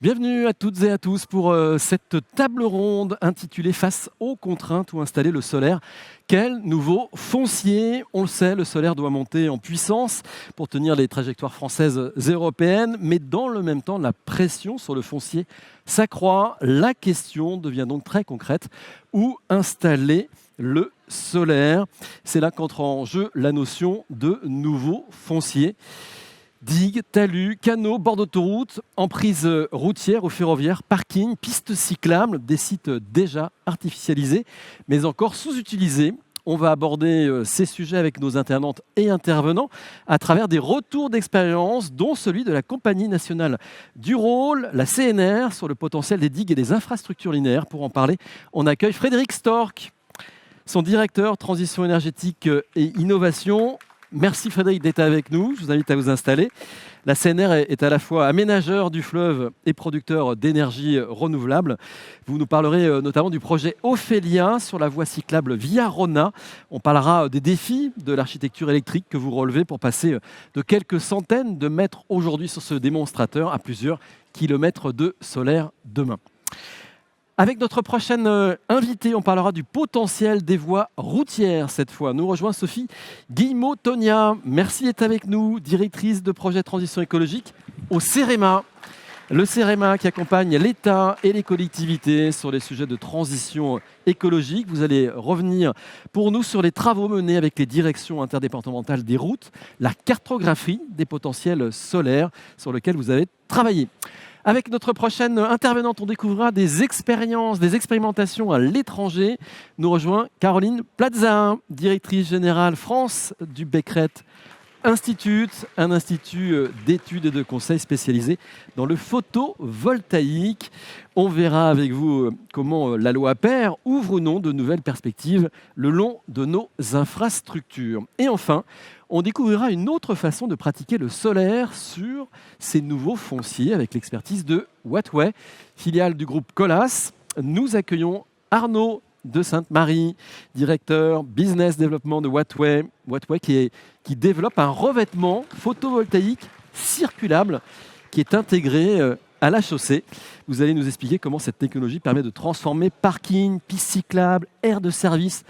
Bienvenue à toutes et à tous pour cette table ronde intitulée Face aux contraintes où installer le solaire. Quel nouveau foncier? On le sait, le solaire doit monter en puissance pour tenir les trajectoires françaises et européennes, mais dans le même temps, la pression sur le foncier s'accroît. La question devient donc très concrète. Où installer le solaire? C'est là qu'entre en jeu la notion de nouveau foncier. Digues, talus, canaux, bords d'autoroute, emprises routières ou ferroviaires, parkings, pistes cyclables, des sites déjà artificialisés, mais encore sous-utilisés. On va aborder ces sujets avec nos internautes et intervenants à travers des retours d'expérience, dont celui de la Compagnie nationale du Rhône, la CNR, sur le potentiel des digues et des infrastructures linéaires. Pour en parler, on accueille Frédéric Storck, son directeur transition énergétique et innovation. Merci Frédéric d'être avec nous, je vous invite à vous installer. La CNR est à la fois aménageur du fleuve et producteur d'énergie renouvelable. Vous nous parlerez notamment du projet Ophélia sur la voie cyclable Via Rona. On parlera des défis de l'architecture électrique que vous relevez pour passer de quelques centaines de mètres aujourd'hui sur ce démonstrateur à plusieurs kilomètres de solaire demain. Avec notre prochaine invitée, on parlera du potentiel des voies routières cette fois. Nous rejoint Sophie Guillemot-Tonia. Merci d'être avec nous, directrice de projet transition écologique au CEREMA. Le CEREMA qui accompagne l'État et les collectivités sur les sujets de transition écologique. Vous allez revenir pour nous sur les travaux menés avec les directions interdépartementales des routes, la cartographie des potentiels solaires sur lesquels vous avez travaillé. Avec notre prochaine intervenante, on découvrira des expériences, des expérimentations à l'étranger. Nous rejoint Caroline Plaza, directrice générale France du Becquerel Institute, un institut d'études et de conseils spécialisé dans le photovoltaïque. On verra avec vous comment la loi Aper ouvre ou non de nouvelles perspectives le long de nos infrastructures. Et enfin, on découvrira une autre façon de pratiquer le solaire sur ces nouveaux fonciers avec l'expertise de Wattway, filiale du groupe Colas. Nous accueillons Arnaud de Sainte-Marie, directeur business développement de Wattway. Wattway qui développe un revêtement photovoltaïque circulable qui est intégré à la chaussée. Vous allez nous expliquer comment cette technologie permet de transformer parking, pistes cyclables, aires de service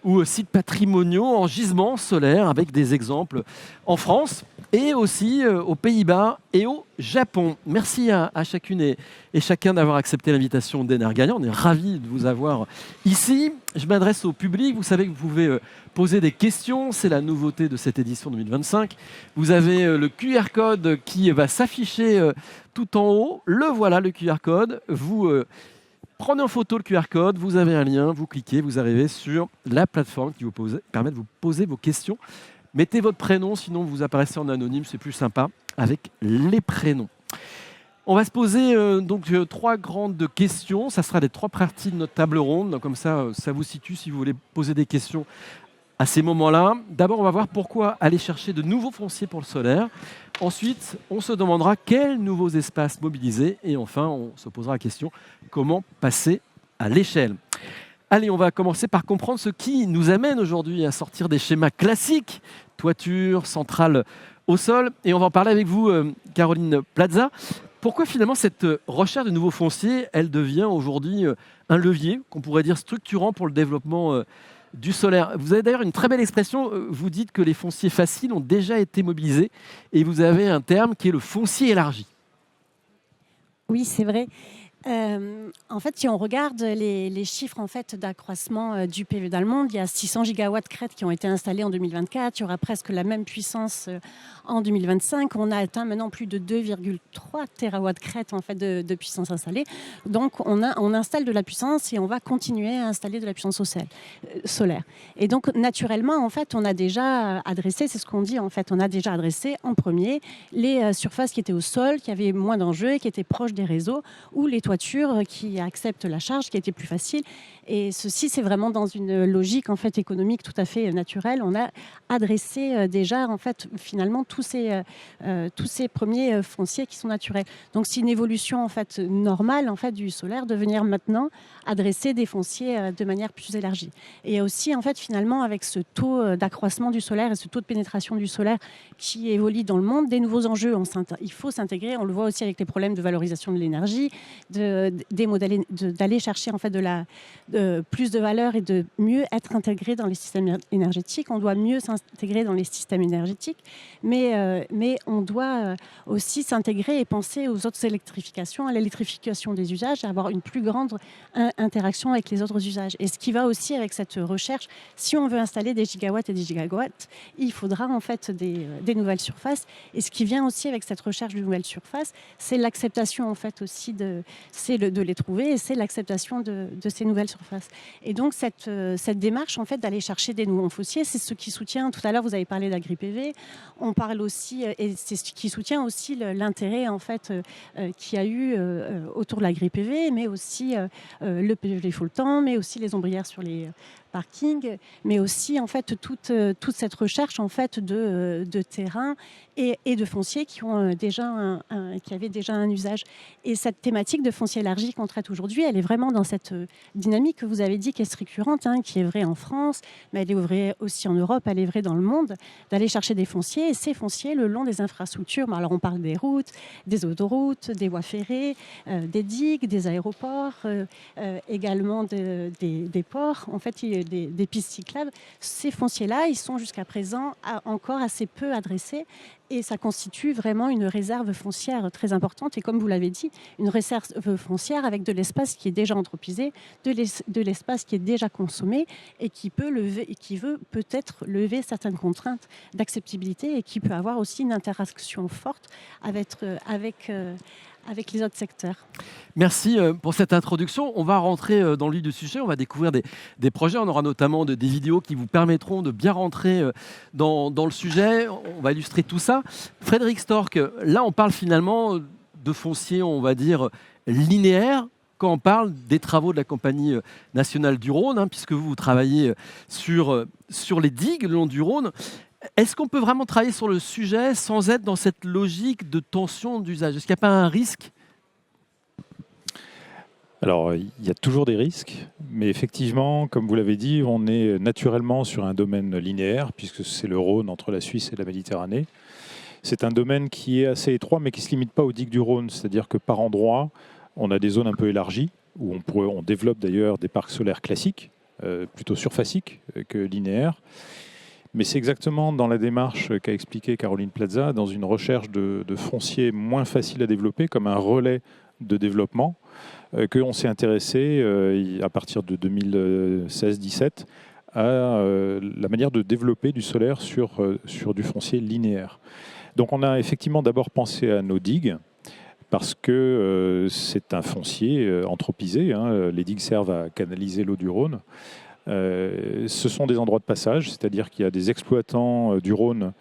ou sites patrimoniaux en gisements solaires avec des exemples en France et aussi aux Pays-Bas et au Japon. Merci à chacune et chacun d'avoir accepté l'invitation d'Energalia. On est ravis de vous avoir ici. Je m'adresse au public. Vous savez que vous pouvez poser des questions. C'est la nouveauté de cette édition 2025. Vous avez le QR code qui va s'afficher tout en haut. Le voilà, le QR code. Vous prenez en photo le QR code, vous avez un lien, vous cliquez, vous arrivez sur la plateforme qui vous permet de vous poser vos questions. Mettez votre prénom, sinon vous apparaissez en anonyme, c'est plus sympa avec les prénoms. On va se poser donc trois grandes questions. Ça sera les trois parties de notre table ronde. Donc, comme ça vous situe si vous voulez poser des questions à ces moments-là. D'abord, on va voir pourquoi aller chercher de nouveaux fonciers pour le solaire. Ensuite, on se demandera quels nouveaux espaces mobiliser. Et enfin, on se posera la question comment passer à l'échelle. Allez, on va commencer par comprendre ce qui nous amène aujourd'hui à sortir des schémas classiques, toiture, centrale au sol. Et on va en parler avec vous, Caroline Plaza. Pourquoi finalement cette recherche de nouveaux fonciers, elle devient aujourd'hui un levier qu'on pourrait dire structurant pour le développement du solaire? Vous avez d'ailleurs une très belle expression, vous dites que les fonciers faciles ont déjà été mobilisés et vous avez un terme qui est le foncier élargi. Oui, c'est vrai. En fait, si on regarde les chiffres en fait, d'accroissement du PV dans le monde, il y a 600 gigawatts crête qui ont été installés en 2024. Il y aura presque la même puissance en 2025. On a atteint maintenant plus de 2,3 terawatts crête en fait, de puissance installée. Donc, on installe de la puissance et on va continuer à installer de la puissance solaire. Et donc, naturellement, en fait, on a déjà adressé, c'est ce qu'on dit en fait, on a déjà adressé en premier les surfaces qui étaient au sol, qui avaient moins d'enjeux et qui étaient proches des réseaux ou les toitures toiture qui accepte la charge, qui a été plus facile. Et ceci, c'est vraiment dans une logique en fait économique tout à fait naturelle. On a adressé déjà en fait finalement tous ces premiers fonciers qui sont naturels. Donc c'est une évolution en fait normale en fait du solaire de venir maintenant adresser des fonciers de manière plus élargie. Et aussi en fait finalement avec ce taux d'accroissement du solaire et ce taux de pénétration du solaire qui évolue dans le monde, des nouveaux enjeux. Il faut s'intégrer. On le voit aussi avec les problèmes de valorisation de l'énergie, d'aller chercher en fait plus de valeur et de mieux être intégré dans les systèmes énergétiques. On doit mieux s'intégrer dans les systèmes énergétiques, mais on doit aussi s'intégrer et penser aux autres électrifications, à l'électrification des usages, à avoir une plus grande interaction avec les autres usages. Et ce qui va aussi avec cette recherche, si on veut installer des gigawatts et des gigawatts, il faudra en fait des nouvelles surfaces. Et ce qui vient aussi avec cette recherche de nouvelles surfaces, c'est l'acceptation en fait aussi de les trouver, et c'est l'acceptation de ces nouvelles surfaces. Et donc cette démarche en fait d'aller chercher des nouveaux fonciers, c'est ce qui soutient. Tout à l'heure vous avez parlé d'AgriPV, on parle aussi et c'est ce qui soutient aussi l'intérêt en fait qu'il y a eu autour de l'AgriPV, mais aussi le PV Folletin, mais aussi les ombrières sur les parkings, mais aussi en fait toute cette recherche en fait de terrain et de foncier qui avaient déjà un usage. Et cette thématique de foncier élargi qu'on traite aujourd'hui, elle est vraiment dans cette dynamique que vous avez dit qui est récurrente, qui est vraie en France, mais elle est vraie aussi en Europe, elle est vraie dans le monde, d'aller chercher des fonciers, et ces fonciers le long des infrastructures. Alors on parle des routes, des autoroutes, des voies ferrées, des digues, des aéroports, également des ports, en fait des pistes cyclables. Ces fonciers-là, ils sont jusqu'à présent encore assez peu adressés, et ça constitue vraiment une réserve foncière très importante. Et comme vous l'avez dit, une réserve foncière avec de l'espace qui est déjà anthropisé, de l'espace qui est déjà consommé et qui veut peut-être lever certaines contraintes d'acceptabilité, et qui peut avoir aussi une interaction forte avec les autres secteurs. Merci pour cette introduction. On va rentrer dans le vif du sujet, on va découvrir des projets. On aura notamment des vidéos qui vous permettront de bien rentrer dans le sujet. On va illustrer tout ça. Frédéric Storck, là on parle finalement de foncier, on va dire, linéaire, quand on parle des travaux de la Compagnie nationale du Rhône, puisque vous travaillez sur les digues le long du Rhône. Est-ce qu'on peut vraiment travailler sur le sujet sans être dans cette logique de tension d'usage ? Est-ce qu'il n'y a pas un risque ? Alors, il y a toujours des risques, mais effectivement, comme vous l'avez dit, on est naturellement sur un domaine linéaire, puisque c'est le Rhône entre la Suisse et la Méditerranée. C'est un domaine qui est assez étroit, mais qui ne se limite pas aux digues du Rhône. C'est-à-dire que par endroits, on a des zones un peu élargies, où on développe d'ailleurs des parcs solaires classiques, plutôt surfaciques que linéaires. Mais c'est exactement dans la démarche qu'a expliqué Caroline Plaza, dans une recherche de foncier moins facile à développer, comme un relais de développement, qu'on s'est intéressé à partir de 2016-17 à la manière de développer du solaire sur du foncier linéaire. Donc on a effectivement d'abord pensé à nos digues, parce que c'est un foncier anthropisé. Les digues servent à canaliser l'eau du Rhône. Ce sont des endroits de passage, c'est-à-dire qu'il y a des exploitants du Rhône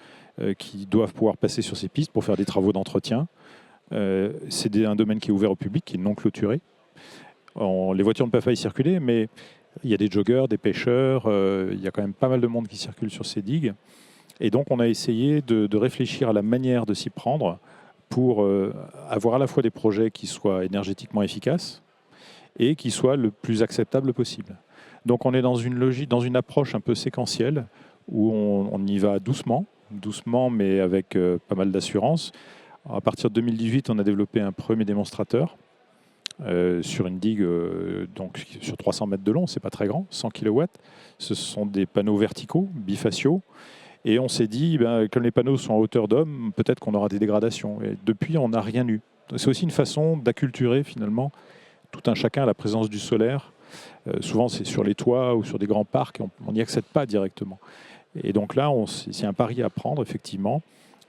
qui doivent pouvoir passer sur ces pistes pour faire des travaux d'entretien. C'est un domaine qui est ouvert au public, qui est non clôturé. Les voitures ne peuvent pas y circuler, mais il y a des joggeurs, des pêcheurs, il y a quand même pas mal de monde qui circule sur ces digues. Et donc on a essayé de réfléchir à la manière de s'y prendre pour avoir à la fois des projets qui soient énergétiquement efficaces et qui soient le plus acceptables possible. Donc on est dans une logique, dans une approche un peu séquentielle où on y va doucement mais avec pas mal d'assurance. À partir de 2018, on a développé un premier démonstrateur sur une digue donc sur 300 mètres de long, c'est pas très grand, 100 kW. Ce sont des panneaux verticaux, bifaciaux. Et on s'est dit, comme les panneaux sont en hauteur d'homme, peut-être qu'on aura des dégradations. Et depuis, on n'a rien eu. C'est aussi une façon d'acculturer finalement tout un chacun à la présence du solaire. Souvent, c'est sur les toits ou sur des grands parcs, on n'y accède pas directement. Et donc là, c'est un pari à prendre, effectivement.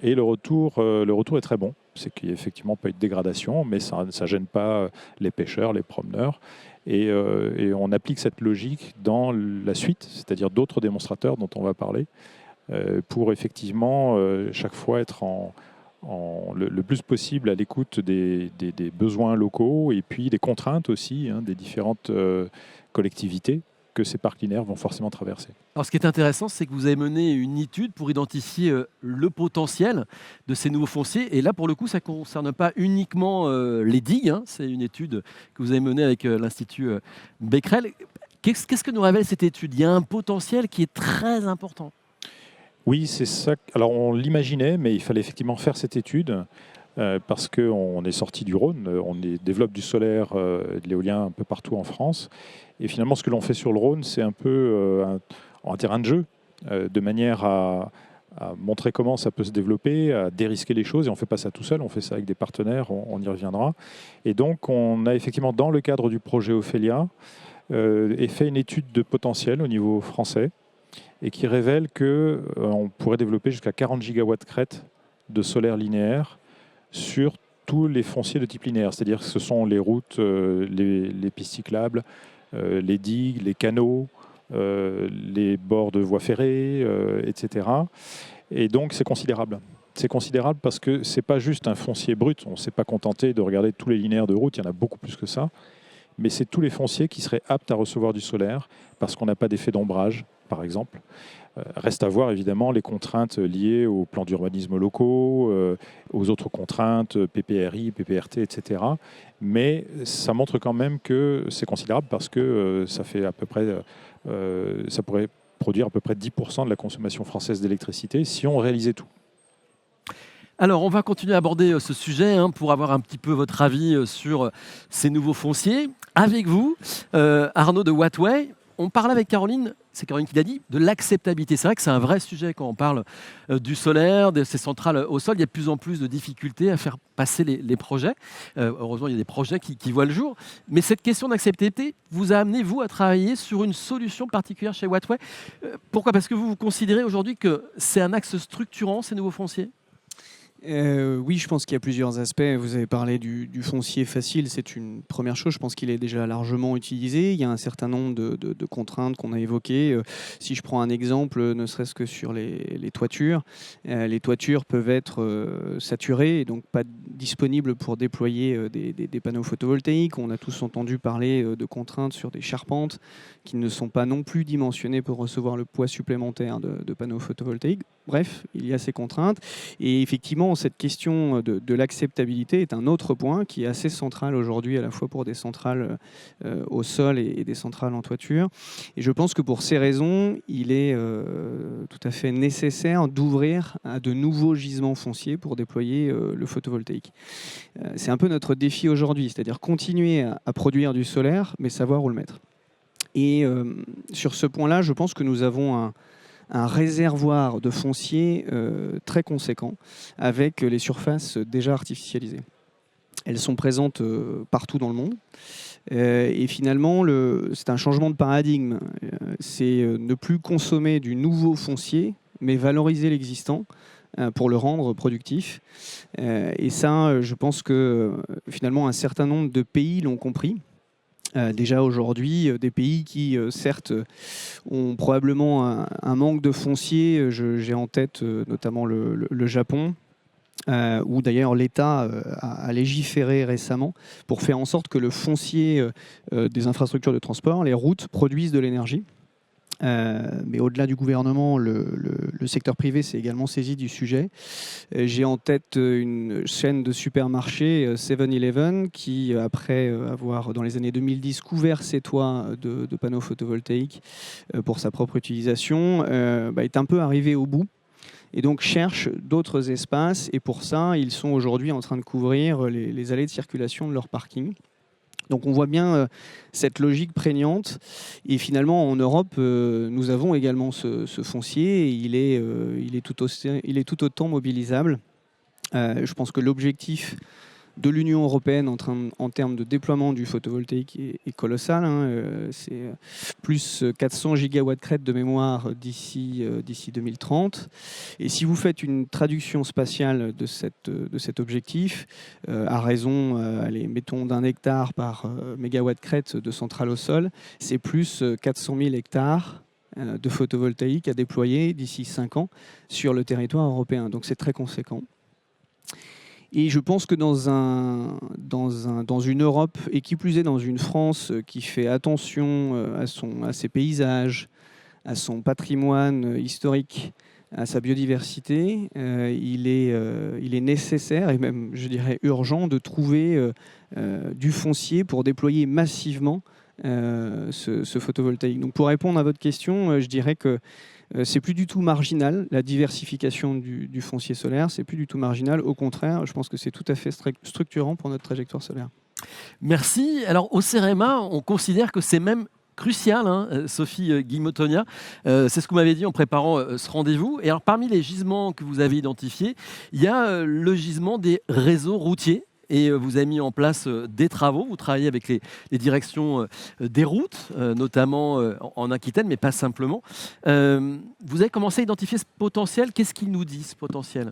Et le retour est très bon. C'est qu'il n'y a effectivement pas eu de dégradation, mais ça ne gêne pas les pêcheurs, les promeneurs. Et on applique cette logique dans la suite, c'est-à-dire d'autres démonstrateurs dont on va parler, pour effectivement chaque fois être en le plus possible à l'écoute des besoins locaux et puis des contraintes aussi des différentes collectivités que ces parcs linéaires vont forcément traverser. Alors, ce qui est intéressant, c'est que vous avez mené une étude pour identifier le potentiel de ces nouveaux fonciers. Et là, pour le coup, ça ne concerne pas uniquement les digues. C'est une étude que vous avez menée avec l'Institut Becquerel. Qu'est-ce que nous révèle cette étude? Il y a un potentiel qui est très important. Oui, c'est ça. Alors, on l'imaginait, mais il fallait effectivement faire cette étude parce qu'on est sorti du Rhône. On développe du solaire et de l'éolien un peu partout en France. Et finalement, ce que l'on fait sur le Rhône, c'est un peu un terrain de jeu, de manière à montrer comment ça peut se développer, à dérisquer les choses. Et on ne fait pas ça tout seul, on fait ça avec des partenaires, on y reviendra. Et donc, on a effectivement, dans le cadre du projet Ophélia, fait une étude de potentiel au niveau français et qui révèle qu'on pourrait développer jusqu'à 40 gigawatts crête de solaire linéaire sur tous les fonciers de type linéaire. C'est-à-dire que ce sont les routes, les pistes cyclables, les digues, les canaux, les bords de voies ferrées, etc. Et donc c'est considérable. C'est considérable parce que ce n'est pas juste un foncier brut. On ne s'est pas contenté de regarder tous les linéaires de route, il y en a beaucoup plus que ça. Mais c'est tous les fonciers qui seraient aptes à recevoir du solaire parce qu'on n'a pas d'effet d'ombrage, par exemple. Reste à voir évidemment les contraintes liées aux plans d'urbanisme locaux, aux autres contraintes, PPRI, PPRT, etc. Mais ça montre quand même que c'est considérable parce que ça fait à peu près, ça pourrait produire à peu près 10% de la consommation française d'électricité si on réalisait tout. Alors, on va continuer à aborder ce sujet pour avoir un petit peu votre avis sur ces nouveaux fonciers. Avec vous, Arnaud de Wattway, on parlait avec Caroline, c'est Caroline qui l'a dit, de l'acceptabilité. C'est vrai que c'est un vrai sujet quand on parle du solaire, de ces centrales au sol. Il y a de plus en plus de difficultés à faire passer les projets. Heureusement, il y a des projets qui voient le jour. Mais cette question d'acceptabilité vous a amené, vous, à travailler sur une solution particulière chez Wattway. Pourquoi? Parce que vous considérez aujourd'hui que c'est un axe structurant, ces nouveaux fonciers? Oui, je pense qu'il y a plusieurs aspects. Vous avez parlé du foncier facile, c'est une première chose. Je pense qu'il est déjà largement utilisé. Il y a un certain nombre de contraintes qu'on a évoquées. Si je prends un exemple, ne serait-ce que sur les toitures, les toitures peuvent être saturées et donc pas disponibles pour déployer des panneaux photovoltaïques. On a tous entendu parler de contraintes sur des charpentes qui ne sont pas non plus dimensionnées pour recevoir le poids supplémentaire de panneaux photovoltaïques. Bref, il y a ces contraintes. Et effectivement, cette question de l'acceptabilité est un autre point qui est assez central aujourd'hui, à la fois pour des centrales au sol et des centrales en toiture. Et je pense que pour ces raisons, il est tout à fait nécessaire d'ouvrir à de nouveaux gisements fonciers pour déployer le photovoltaïque. C'est un peu notre défi aujourd'hui, c'est-à-dire continuer à produire du solaire, mais savoir où le mettre. Et sur ce point-là, je pense que nous avons un réservoir de foncier très conséquent avec les surfaces déjà artificialisées. Elles sont présentes partout dans le monde. Et finalement, c'est un changement de paradigme. C'est ne plus consommer du nouveau foncier, mais valoriser l'existant pour le rendre productif. Et ça, je pense que finalement, un certain nombre de pays l'ont compris. Déjà aujourd'hui, des pays qui, certes, ont probablement un manque de foncier. J'ai en tête notamment le Japon, où d'ailleurs l'État a légiféré récemment pour faire en sorte que le foncier des infrastructures de transport, les routes, produisent de l'énergie. Mais au-delà du gouvernement, le secteur privé s'est également saisi du sujet. J'ai en tête une chaîne de supermarchés, 7-Eleven, qui, après avoir, dans les années 2010, couvert ses toits de panneaux photovoltaïques pour sa propre utilisation, est un peu arrivé au bout. Et donc cherchent d'autres espaces. Et pour ça, ils sont aujourd'hui en train de couvrir les allées de circulation de leur parking. Donc on voit bien cette logique prégnante. Et finalement, en Europe, nous avons également ce foncier. Et il est tout autant mobilisable. Je pense que l'objectif de l'Union européenne en termes de déploiement du photovoltaïque est colossal. C'est plus 400 gigawatts crête de mémoire d'ici 2030. Et si vous faites une traduction spatiale de cet objectif, à raison, mettons d'un hectare par mégawatt crête de centrale au sol, c'est plus 400 000 hectares de photovoltaïque à déployer d'ici 5 ans sur le territoire européen. Donc c'est très conséquent. Et je pense que dans une Europe, et qui plus est dans une France qui fait attention à ses paysages, à son patrimoine historique, à sa biodiversité, il est nécessaire et même, je dirais, urgent de trouver du foncier pour déployer massivement ce photovoltaïque. Donc pour répondre à votre question, je dirais que c'est plus du tout marginal, la diversification du foncier solaire, c'est plus du tout marginal. Au contraire, je pense que c'est tout à fait structurant pour notre trajectoire solaire. Merci. Alors au CEREMA, on considère que c'est même crucial, hein, Sophie Guillemottonia. C'est ce que vous m'avez dit en préparant ce rendez-vous. Et alors parmi les gisements que vous avez identifiés, il y a le gisement des réseaux routiers. Et vous avez mis en place des travaux. Vous travaillez avec les directions des routes, notamment en Aquitaine, mais pas simplement. Vous avez commencé à identifier ce potentiel. Qu'est-ce qu'il nous dit, ce potentiel ?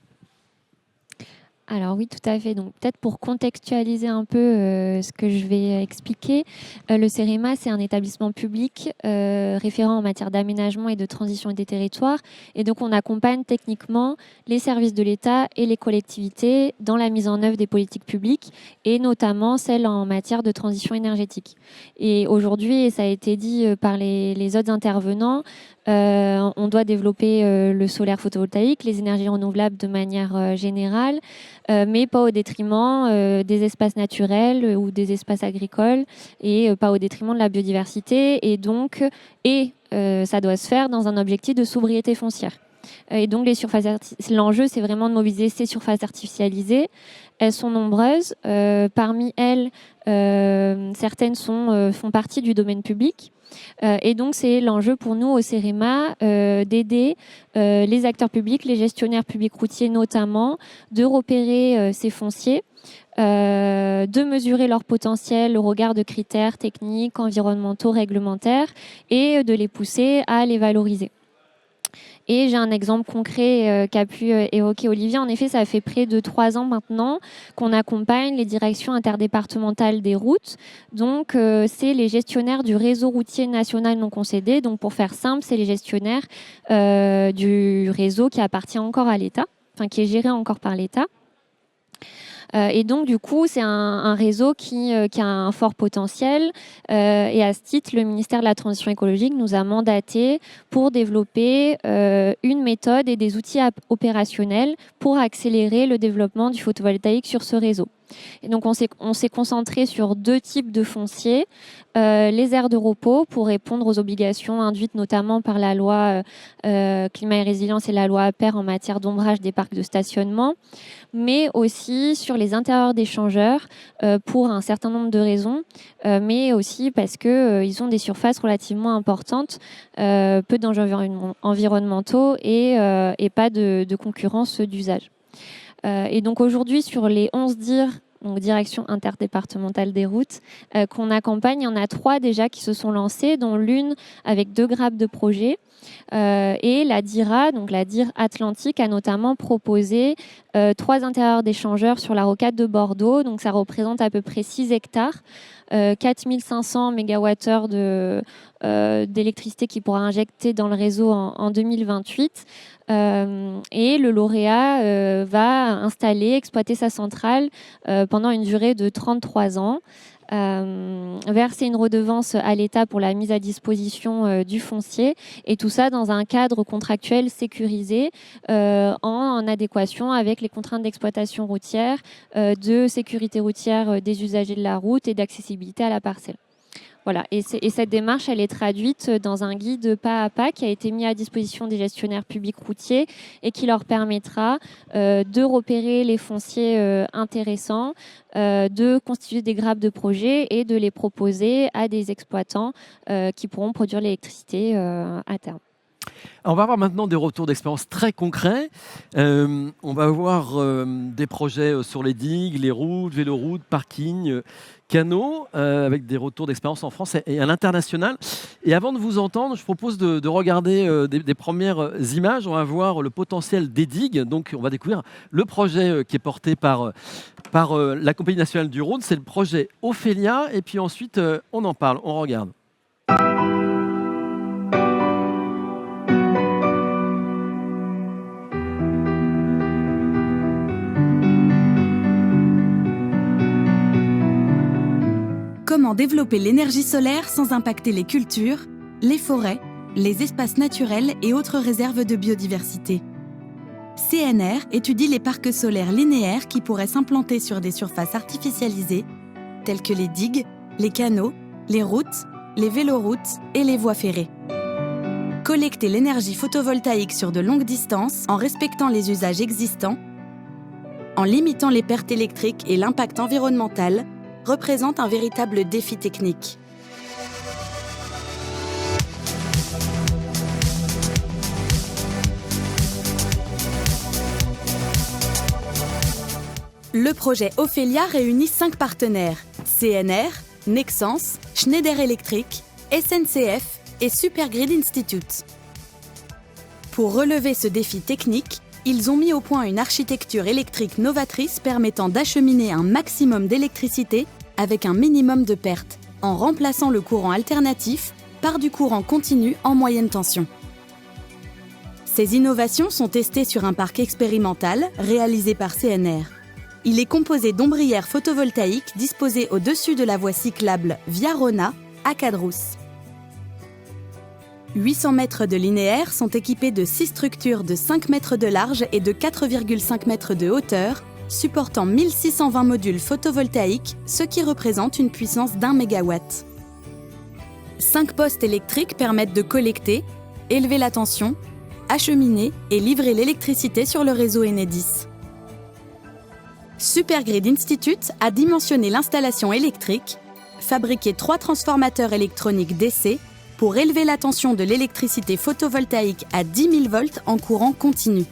Alors oui, tout à fait. Donc peut-être pour contextualiser un peu ce que je vais expliquer, le CEREMA, c'est un établissement public référent en matière d'aménagement et de transition des territoires. Et donc on accompagne techniquement les services de l'État et les collectivités dans la mise en œuvre des politiques publiques et notamment celles en matière de transition énergétique. Et aujourd'hui, et ça a été dit par les autres intervenants, on doit développer le solaire photovoltaïque, les énergies renouvelables de manière générale, mais pas au détriment des espaces naturels ou des espaces agricoles et pas au détriment de la biodiversité. Et donc, ça doit se faire dans un objectif de sobriété foncière. Et donc, l'enjeu, c'est vraiment de mobiliser ces surfaces artificialisées. Elles sont nombreuses. Parmi elles, certaines font partie du domaine public. Et donc, c'est l'enjeu pour nous au CEREMA d'aider les acteurs publics, les gestionnaires publics routiers notamment, de repérer ces fonciers, de mesurer leur potentiel au regard de critères techniques, environnementaux, réglementaires et de les pousser à les valoriser. Et j'ai un exemple concret qu'a pu évoquer Olivier. En effet, ça fait près de 3 ans maintenant qu'on accompagne les directions interdépartementales des routes. Donc, c'est les gestionnaires du réseau routier national non concédé. Donc, pour faire simple, c'est les gestionnaires du réseau qui appartient encore à l'État, enfin qui est géré encore par l'État. Et donc, du coup, c'est un réseau qui a un fort potentiel. Et à ce titre, le ministère de la Transition écologique nous a mandaté pour développer une méthode et des outils opérationnels pour accélérer le développement du photovoltaïque sur ce réseau. Et donc, on s'est concentré sur 2 types de fonciers. Les aires de repos pour répondre aux obligations induites notamment par la loi climat et résilience et la loi APER en matière d'ombrage des parcs de stationnement, mais aussi sur les intérieurs d'échangeurs pour un certain nombre de raisons, mais aussi parce qu'ils ont des surfaces relativement importantes, peu d'enjeux environnementaux et pas de concurrence d'usage. Et donc aujourd'hui, sur les 11 DIR, donc direction interdépartementale des routes, qu'on accompagne, il y en a 3 déjà qui se sont lancées, dont l'une avec 2 grappes de projets. Et la DIRA, donc la DIR Atlantique, a notamment proposé 3 intérieurs d'échangeurs sur la rocade de Bordeaux. Donc ça représente à peu près 6 hectares, 4500 MWh d'électricité qui pourra injecter dans le réseau en 2028. Et le lauréat va installer, exploiter sa centrale pendant une durée de 33 ans. Verser une redevance à l'État pour la mise à disposition du foncier, et tout ça dans un cadre contractuel sécurisé en adéquation avec les contraintes d'exploitation routière, de sécurité routière des usagers de la route et d'accessibilité à la parcelle. Voilà. Et cette démarche, elle est traduite dans un guide pas à pas qui a été mis à disposition des gestionnaires publics routiers et qui leur permettra de repérer les fonciers intéressants, de constituer des grappes de projets et de les proposer à des exploitants qui pourront produire l'électricité à terme. On va avoir maintenant des retours d'expérience très concrets. On va voir des projets sur les digues, les routes, véloroutes, parkings, canaux, avec des retours d'expérience en France et à l'international. Et avant de vous entendre, je propose de regarder des premières images. On va voir le potentiel des digues. Donc, on va découvrir le projet qui est porté par la Compagnie nationale du Rhône. C'est le projet Ophélia. Et puis ensuite, on en parle, on regarde. Comment développer l'énergie solaire sans impacter les cultures, les forêts, les espaces naturels et autres réserves de biodiversité? CNR étudie les parcs solaires linéaires qui pourraient s'implanter sur des surfaces artificialisées, telles que les digues, les canaux, les routes, les véloroutes et les voies ferrées. Collecter l'énergie photovoltaïque sur de longues distances en respectant les usages existants, en limitant les pertes électriques et l'impact environnemental, représente un véritable défi technique. Le projet Ophelia réunit 5 partenaires, CNR, Nexans, Schneider Electric, SNCF et Supergrid Institute. Pour relever ce défi technique, ils ont mis au point une architecture électrique novatrice permettant d'acheminer un maximum d'électricité avec un minimum de pertes, en remplaçant le courant alternatif par du courant continu en moyenne tension. Ces innovations sont testées sur un parc expérimental réalisé par CNR. Il est composé d'ombrières photovoltaïques disposées au-dessus de la voie cyclable Via Rona à Cadrousse. 800 mètres de linéaire sont équipés de 6 structures de 5 mètres de large et de 4,5 mètres de hauteur, supportant 1620 modules photovoltaïques, ce qui représente une puissance d'1 MW. 5 postes électriques permettent de collecter, élever la tension, acheminer et livrer l'électricité sur le réseau Enedis. Supergrid Institute a dimensionné l'installation électrique, fabriqué 3 transformateurs électroniques DC pour élever la tension de l'électricité photovoltaïque à 10 000 volts en courant continu.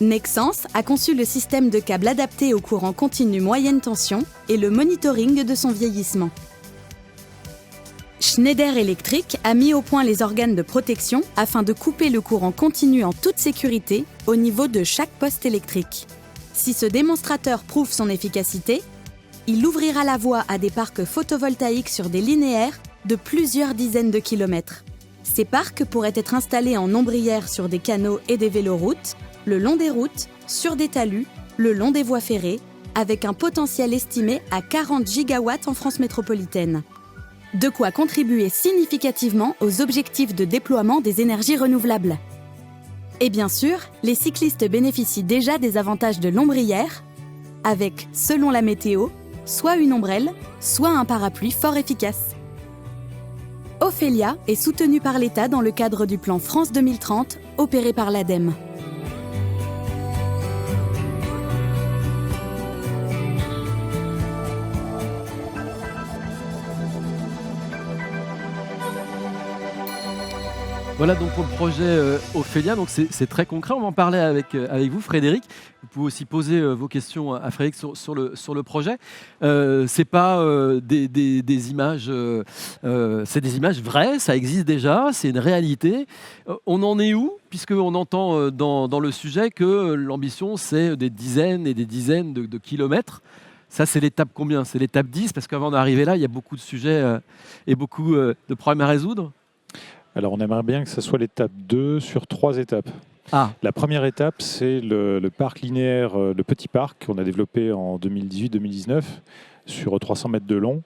Nexans a conçu le système de câbles adapté au courant continu moyenne tension et le monitoring de son vieillissement. Schneider Electric a mis au point les organes de protection afin de couper le courant continu en toute sécurité au niveau de chaque poste électrique. Si ce démonstrateur prouve son efficacité, il ouvrira la voie à des parcs photovoltaïques sur des linéaires de plusieurs dizaines de kilomètres. Ces parcs pourraient être installés en ombrières sur des canaux et des véloroutes, le long des routes, sur des talus, le long des voies ferrées, avec un potentiel estimé à 40 gigawatts en France métropolitaine. De quoi contribuer significativement aux objectifs de déploiement des énergies renouvelables. Et bien sûr, les cyclistes bénéficient déjà des avantages de l'ombrière, avec, selon la météo, soit une ombrelle, soit un parapluie fort efficace. Ophelia est soutenu par l'État dans le cadre du plan France 2030, opéré par l'ADEME. Voilà donc pour le projet Ophelia, donc c'est très concret. On va en parler avec vous, Frédéric. Vous pouvez aussi poser vos questions à Frédéric sur le projet. C'est pas des images, c'est des images vraies, ça existe déjà, c'est une réalité. On en est où? Puisqu'on entend dans le sujet que l'ambition, c'est des dizaines et des dizaines de kilomètres. Ça, c'est l'étape combien? C'est l'étape 10, parce qu'avant d'arriver là, il y a beaucoup de sujets et beaucoup de problèmes à résoudre. Alors, on aimerait bien que ça soit l'étape 2 sur 3 étapes. Ah. La première étape, c'est le parc linéaire, le petit parc qu'on a développé en 2018-2019 sur 300 mètres de long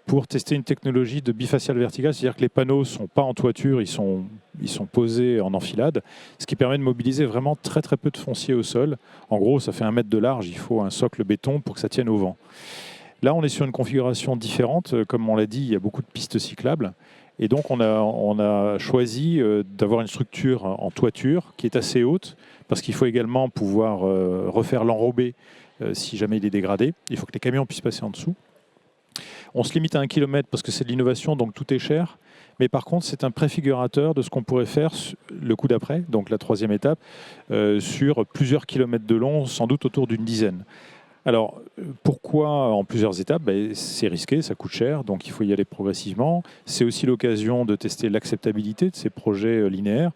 pour tester une technologie de bifacial vertical, c'est-à-dire que les panneaux ne sont pas en toiture, ils sont posés en enfilade, ce qui permet de mobiliser vraiment très très peu de foncier au sol. En gros, ça fait 1 mètre de large, il faut un socle béton pour que ça tienne au vent. Là, on est sur une configuration différente. Comme on l'a dit, il y a beaucoup de pistes cyclables. Et donc, on a choisi d'avoir une structure en toiture qui est assez haute, parce qu'il faut également pouvoir refaire l'enrobé si jamais il est dégradé. Il faut que les camions puissent passer en dessous. On se limite à 1 kilomètre parce que c'est de l'innovation, donc tout est cher. Mais par contre, c'est un préfigurateur de ce qu'on pourrait faire le coup d'après, donc la 3e étape, sur plusieurs kilomètres de long, sans doute autour d'une dizaine. Alors, pourquoi en plusieurs étapes? C'est risqué, ça coûte cher, donc il faut y aller progressivement. C'est aussi l'occasion de tester l'acceptabilité de ces projets linéaires.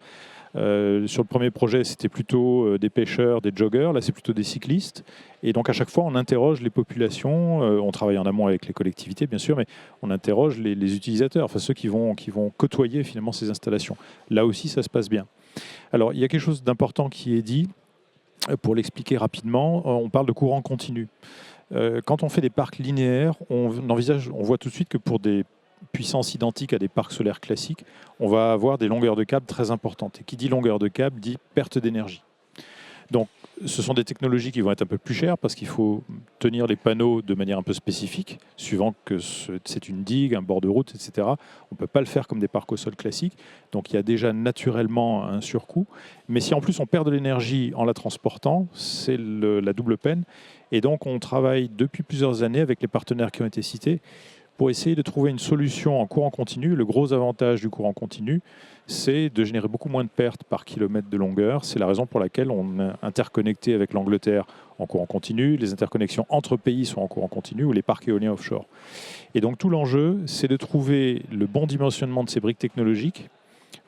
Sur le premier projet, c'était plutôt des pêcheurs, des joggers. Là, c'est plutôt des cyclistes. Et donc, à chaque fois, on interroge les populations. On travaille en amont avec les collectivités, bien sûr, mais on interroge les utilisateurs, enfin ceux qui vont côtoyer finalement ces installations. Là aussi, ça se passe bien. Alors, il y a quelque chose d'important qui est dit. Pour l'expliquer rapidement, on parle de courant continu. Quand on fait des parcs linéaires, on voit tout de suite que pour des puissances identiques à des parcs solaires classiques, on va avoir des longueurs de câble très importantes. Et qui dit longueur de câble dit perte d'énergie. Donc, ce sont des technologies qui vont être un peu plus chères parce qu'il faut tenir les panneaux de manière un peu spécifique, suivant que c'est une digue, un bord de route, etc. On ne peut pas le faire comme des parcs au sol classiques. Donc, il y a déjà naturellement un surcoût. Mais si en plus on perd de l'énergie en la transportant, c'est la double peine. Et donc, on travaille depuis plusieurs années avec les partenaires qui ont été cités pour essayer de trouver une solution en courant continu. Le gros avantage du courant continu, c'est de générer beaucoup moins de pertes par kilomètre de longueur. C'est la raison pour laquelle on est interconnecté avec l'Angleterre en courant continu. Les interconnexions entre pays sont en courant continu ou les parcs éoliens offshore. Et donc tout l'enjeu, c'est de trouver le bon dimensionnement de ces briques technologiques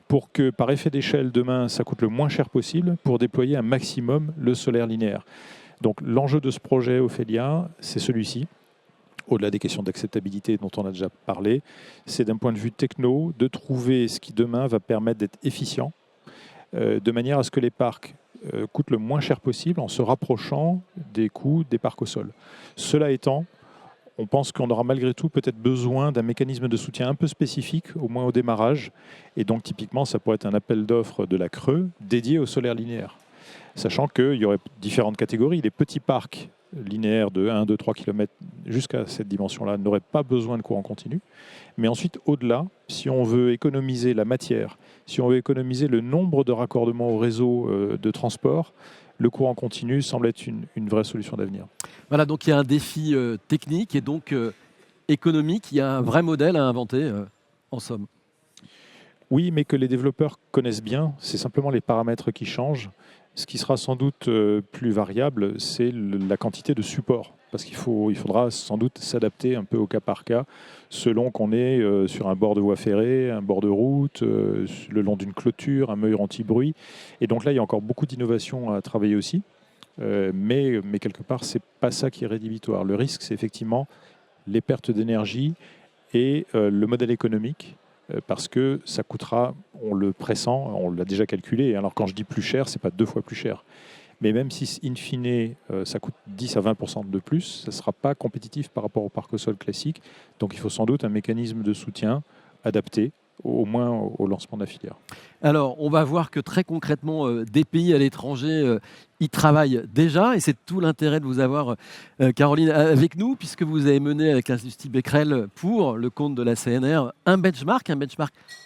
pour que, par effet d'échelle, demain, ça coûte le moins cher possible pour déployer un maximum le solaire linéaire. Donc l'enjeu de ce projet Ophélia, c'est celui-ci. Au-delà des questions d'acceptabilité dont on a déjà parlé, c'est d'un point de vue techno de trouver ce qui demain va permettre d'être efficient, de manière à ce que les parcs coûtent le moins cher possible en se rapprochant des coûts des parcs au sol. Cela étant, on pense qu'on aura malgré tout peut-être besoin d'un mécanisme de soutien un peu spécifique, au moins au démarrage, et donc typiquement ça pourrait être un appel d'offres de la Creux dédié au solaire linéaire, sachant qu'il y aurait différentes catégories. Les petits parcs linéaire de 1, 2, 3 km jusqu'à cette dimension-là n'aurait pas besoin de courant continu. Mais ensuite, au-delà, si on veut économiser la matière, si on veut économiser le nombre de raccordements au réseau de transport, le courant continu semble être une vraie solution d'avenir. Voilà, donc il y a un défi technique et donc économique. Il y a un vrai modèle à inventer, en somme. Oui, mais que les développeurs connaissent bien, c'est simplement les paramètres qui changent. Ce qui sera sans doute plus variable, c'est la quantité de support. Parce qu'il faudra sans doute s'adapter un peu au cas par cas, selon qu'on est sur un bord de voie ferrée, un bord de route, le long d'une clôture, un mur anti-bruit. Et donc là, il y a encore beaucoup d'innovations à travailler aussi. Mais quelque part, ce n'est pas ça qui est rédhibitoire. Le risque, c'est effectivement les pertes d'énergie et le modèle économique. Parce que ça coûtera, on le pressent, on l'a déjà calculé. Alors quand je dis plus cher, ce n'est pas 2 fois plus cher. Mais même si, in fine, ça coûte 10 à 20% de plus, ça ne sera pas compétitif par rapport au parc au sol classique. Donc il faut sans doute un mécanisme de soutien adapté, au moins au lancement de la filière. Alors, on va voir que très concrètement, des pays à l'étranger y travaillent déjà, et c'est tout l'intérêt de vous avoir, Caroline, avec nous, puisque vous avez mené avec l'Institut Becquerel pour le compte de la CNR un benchmark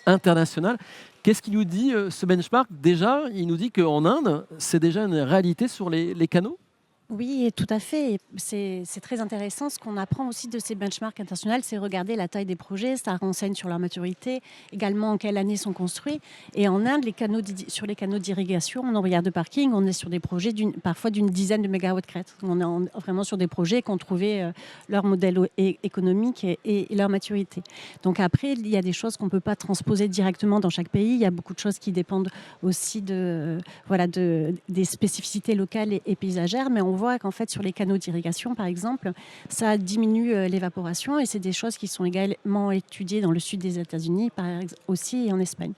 international. Qu'est-ce qu'il nous dit, ce benchmark? Déjà, il nous dit qu'en Inde, c'est déjà une réalité sur les canaux. Oui, tout à fait. C'est très intéressant. Ce qu'on apprend aussi de ces benchmarks internationaux, c'est regarder la taille des projets. Ça renseigne sur leur maturité, également en quelle année sont construits. Et en Inde, sur les canaux d'irrigation, en ouvrière de parking, on est sur des projets parfois d'une dizaine de mégawatts crête. On est vraiment sur des projets qui ont trouvé leur modèle économique et leur maturité. Donc après, il y a des choses qu'on ne peut pas transposer directement dans chaque pays. Il y a beaucoup de choses qui dépendent aussi des spécificités locales et paysagères. Mais on voit qu'en fait, sur les canaux d'irrigation, par exemple, ça diminue l'évaporation et c'est des choses qui sont également étudiées dans le sud des États-Unis, aussi et en Espagne.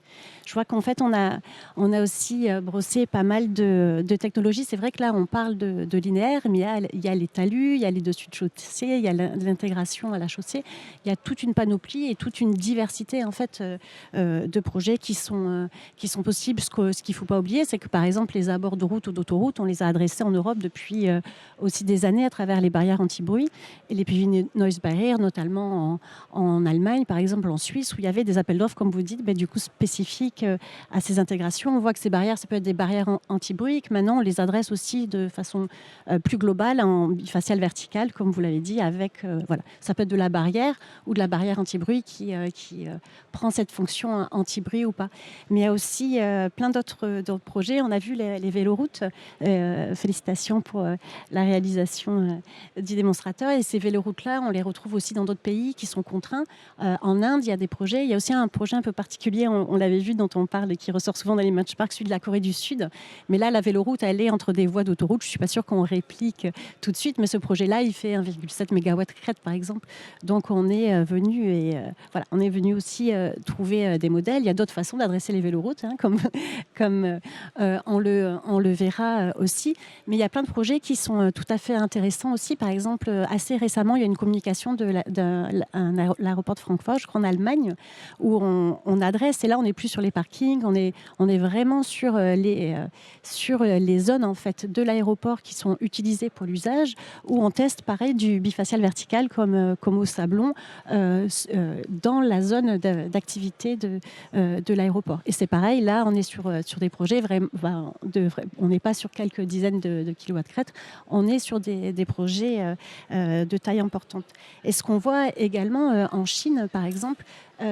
Je vois qu'en fait, on a aussi brossé pas mal de technologies. C'est vrai que là, on parle de linéaire, mais il y a les talus, il y a les dessus de chaussée, il y a l'intégration à la chaussée. Il y a toute une panoplie et toute une diversité en fait, de projets qui sont possibles. Ce qu'il ne faut pas oublier, c'est que par exemple, les abords de route ou d'autoroute, on les a adressés en Europe depuis aussi des années à travers les barrières anti-bruit et les PV noise barriers, notamment en Allemagne, par exemple en Suisse, où il y avait des appels d'offres, comme vous dites, du coup spécifiques à ces intégrations. On voit que ces barrières, ça peut être des barrières anti-bruit, que maintenant on les adresse aussi de façon plus globale, en bifaciale verticale, comme vous l'avez dit, avec ça peut être de la barrière ou de la barrière anti-bruit qui prend cette fonction anti-bruit ou pas. Mais il y a aussi plein d'autres projets. On a vu les véloroutes. Félicitations pour la réalisation du démonstrateur. Et ces véloroutes-là, on les retrouve aussi dans d'autres pays qui sont contraints. En Inde, il y a des projets. Il y a aussi un projet un peu particulier, on l'avait vu, dont on parle, qui ressort souvent dans les match parks, celui de la Corée du Sud. Mais là, la véloroute, elle est entre des voies d'autoroute. Je ne suis pas sûre qu'on réplique tout de suite, mais ce projet-là, il fait 1,7 MW crête, par exemple. Donc, on est venu aussi trouver des modèles. Il y a d'autres façons d'adresser les véloroutes, comme on le verra aussi. Mais il y a plein de projets qui sont tout à fait intéressants aussi. Par exemple, assez récemment, il y a une communication de l'aéroport de Francfort, je crois en Allemagne, où on adresse, et là on n'est plus sur les parkings, on est vraiment sur les zones en fait, de l'aéroport qui sont utilisées pour l'usage, où on teste pareil du bifacial vertical comme au Sablon dans la zone d'activité de l'aéroport. Et c'est pareil, là on est sur des projets on n'est pas sur quelques dizaines de kilowatts crête, on est sur des projets de taille importante. Et ce qu'on voit également en Chine, par exemple,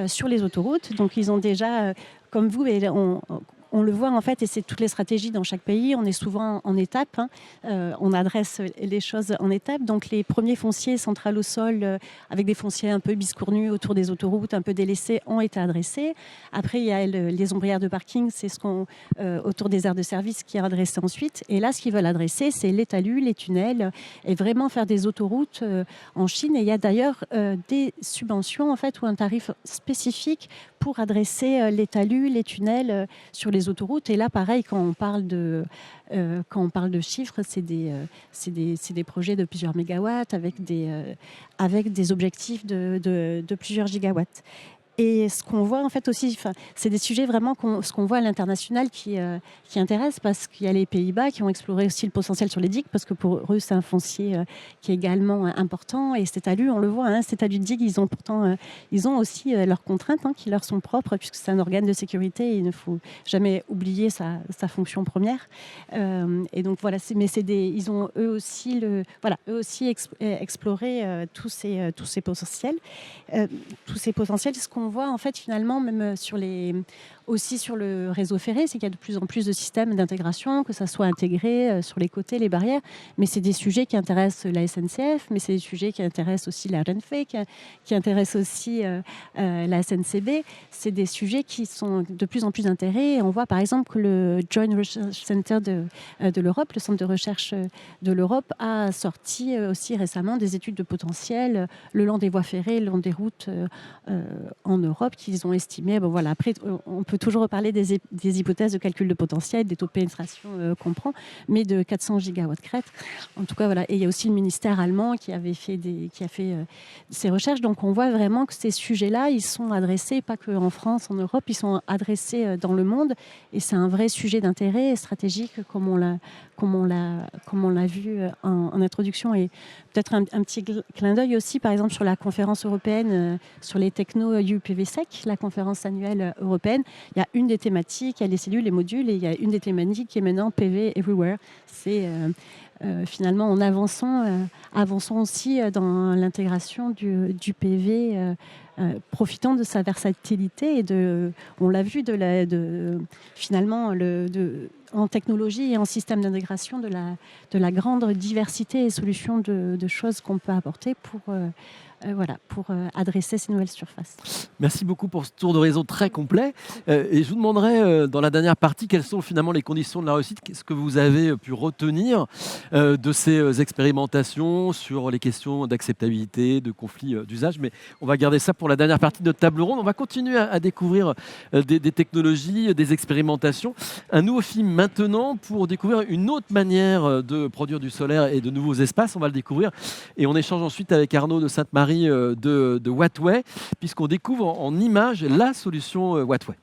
sur les autoroutes, donc ils ont déjà, comme vous, on le voit en fait, et c'est toutes les stratégies dans chaque pays. On est souvent en étapes, on adresse les choses en étapes. Donc les premiers fonciers central au sol, avec des fonciers un peu biscornus autour des autoroutes, un peu délaissés, ont été adressés. Après, il y a les ombrières de parking, c'est autour des aires de service qui est adressé ensuite. Et là, ce qu'ils veulent adresser, c'est les talus, les tunnels, et vraiment faire des autoroutes en Chine. Et il y a d'ailleurs des subventions en fait, ou un tarif spécifique pour adresser les talus, les tunnels sur les autoroutes. Et là, pareil, quand on parle de chiffres, c'est des projets de plusieurs mégawatts avec des objectifs de plusieurs gigawatts. Et ce qu'on voit en fait aussi, c'est des sujets vraiment ce qu'on voit à l'international qui intéresse, parce qu'il y a les Pays-Bas qui ont exploré aussi le potentiel sur les digues, parce que pour eux c'est un foncier qui est également important. Et ces talus, on le voit, ces talus de digues, ils ont aussi leurs contraintes qui leur sont propres, puisque c'est un organe de sécurité et il ne faut jamais oublier sa fonction première. Et donc voilà, ils ont eux aussi exploré tous ces potentiels. Ce qu'on voit en fait finalement même aussi sur le réseau ferré, c'est qu'il y a de plus en plus de systèmes d'intégration, que ça soit intégré sur les côtés, les barrières, mais c'est des sujets qui intéressent la SNCF, mais c'est des sujets qui intéressent aussi la Renfe, qui intéressent aussi la SNCB. C'est des sujets qui sont de plus en plus d'intérêt. On voit par exemple que le Joint Research Center de l'Europe, le centre de recherche de l'Europe, a sorti aussi récemment des études de potentiel le long des voies ferrées, le long des routes en Europe, qu'ils ont estimé. Après, on peut toujours reparler des hypothèses de calcul de potentiel, des taux de pénétration qu'on prend, mais de 400 gigawatts crête. En tout cas, voilà. Et il y a aussi le ministère allemand qui a fait ces recherches. Donc, on voit vraiment que ces sujets-là, ils sont adressés, pas qu'en France, en Europe, ils sont adressés dans le monde. Et c'est un vrai sujet d'intérêt stratégique, comme on l'a vu en introduction. Et peut-être un petit clin d'œil aussi, par exemple, sur la conférence européenne sur les technos UPVSEC, la conférence annuelle européenne. Il y a une des thématiques, il y a les cellules, les modules, et il y a une des thématiques qui est maintenant PV Everywhere. C'est finalement en avançons aussi dans l'intégration du PV, profitant de sa versatilité et on l'a vu, finalement en technologie et en système d'intégration de la grande diversité et solutions de choses qu'on peut apporter pour adresser ces nouvelles surfaces. Merci beaucoup pour ce tour de réseau très complet. Et je vous demanderai, dans la dernière partie, quelles sont finalement les conditions de la réussite, qu'est-ce que vous avez pu retenir de ces expérimentations sur les questions d'acceptabilité, de conflits d'usage. Mais on va garder ça pour la dernière partie de notre table ronde. On va continuer à découvrir des technologies, des expérimentations. Un nouveau film maintenant pour découvrir une autre manière de produire du solaire et de nouveaux espaces. On va le découvrir. Et on échange ensuite avec Arnaud de Sainte-Marie de Wattway, puisqu'on découvre en images la solution Wattway.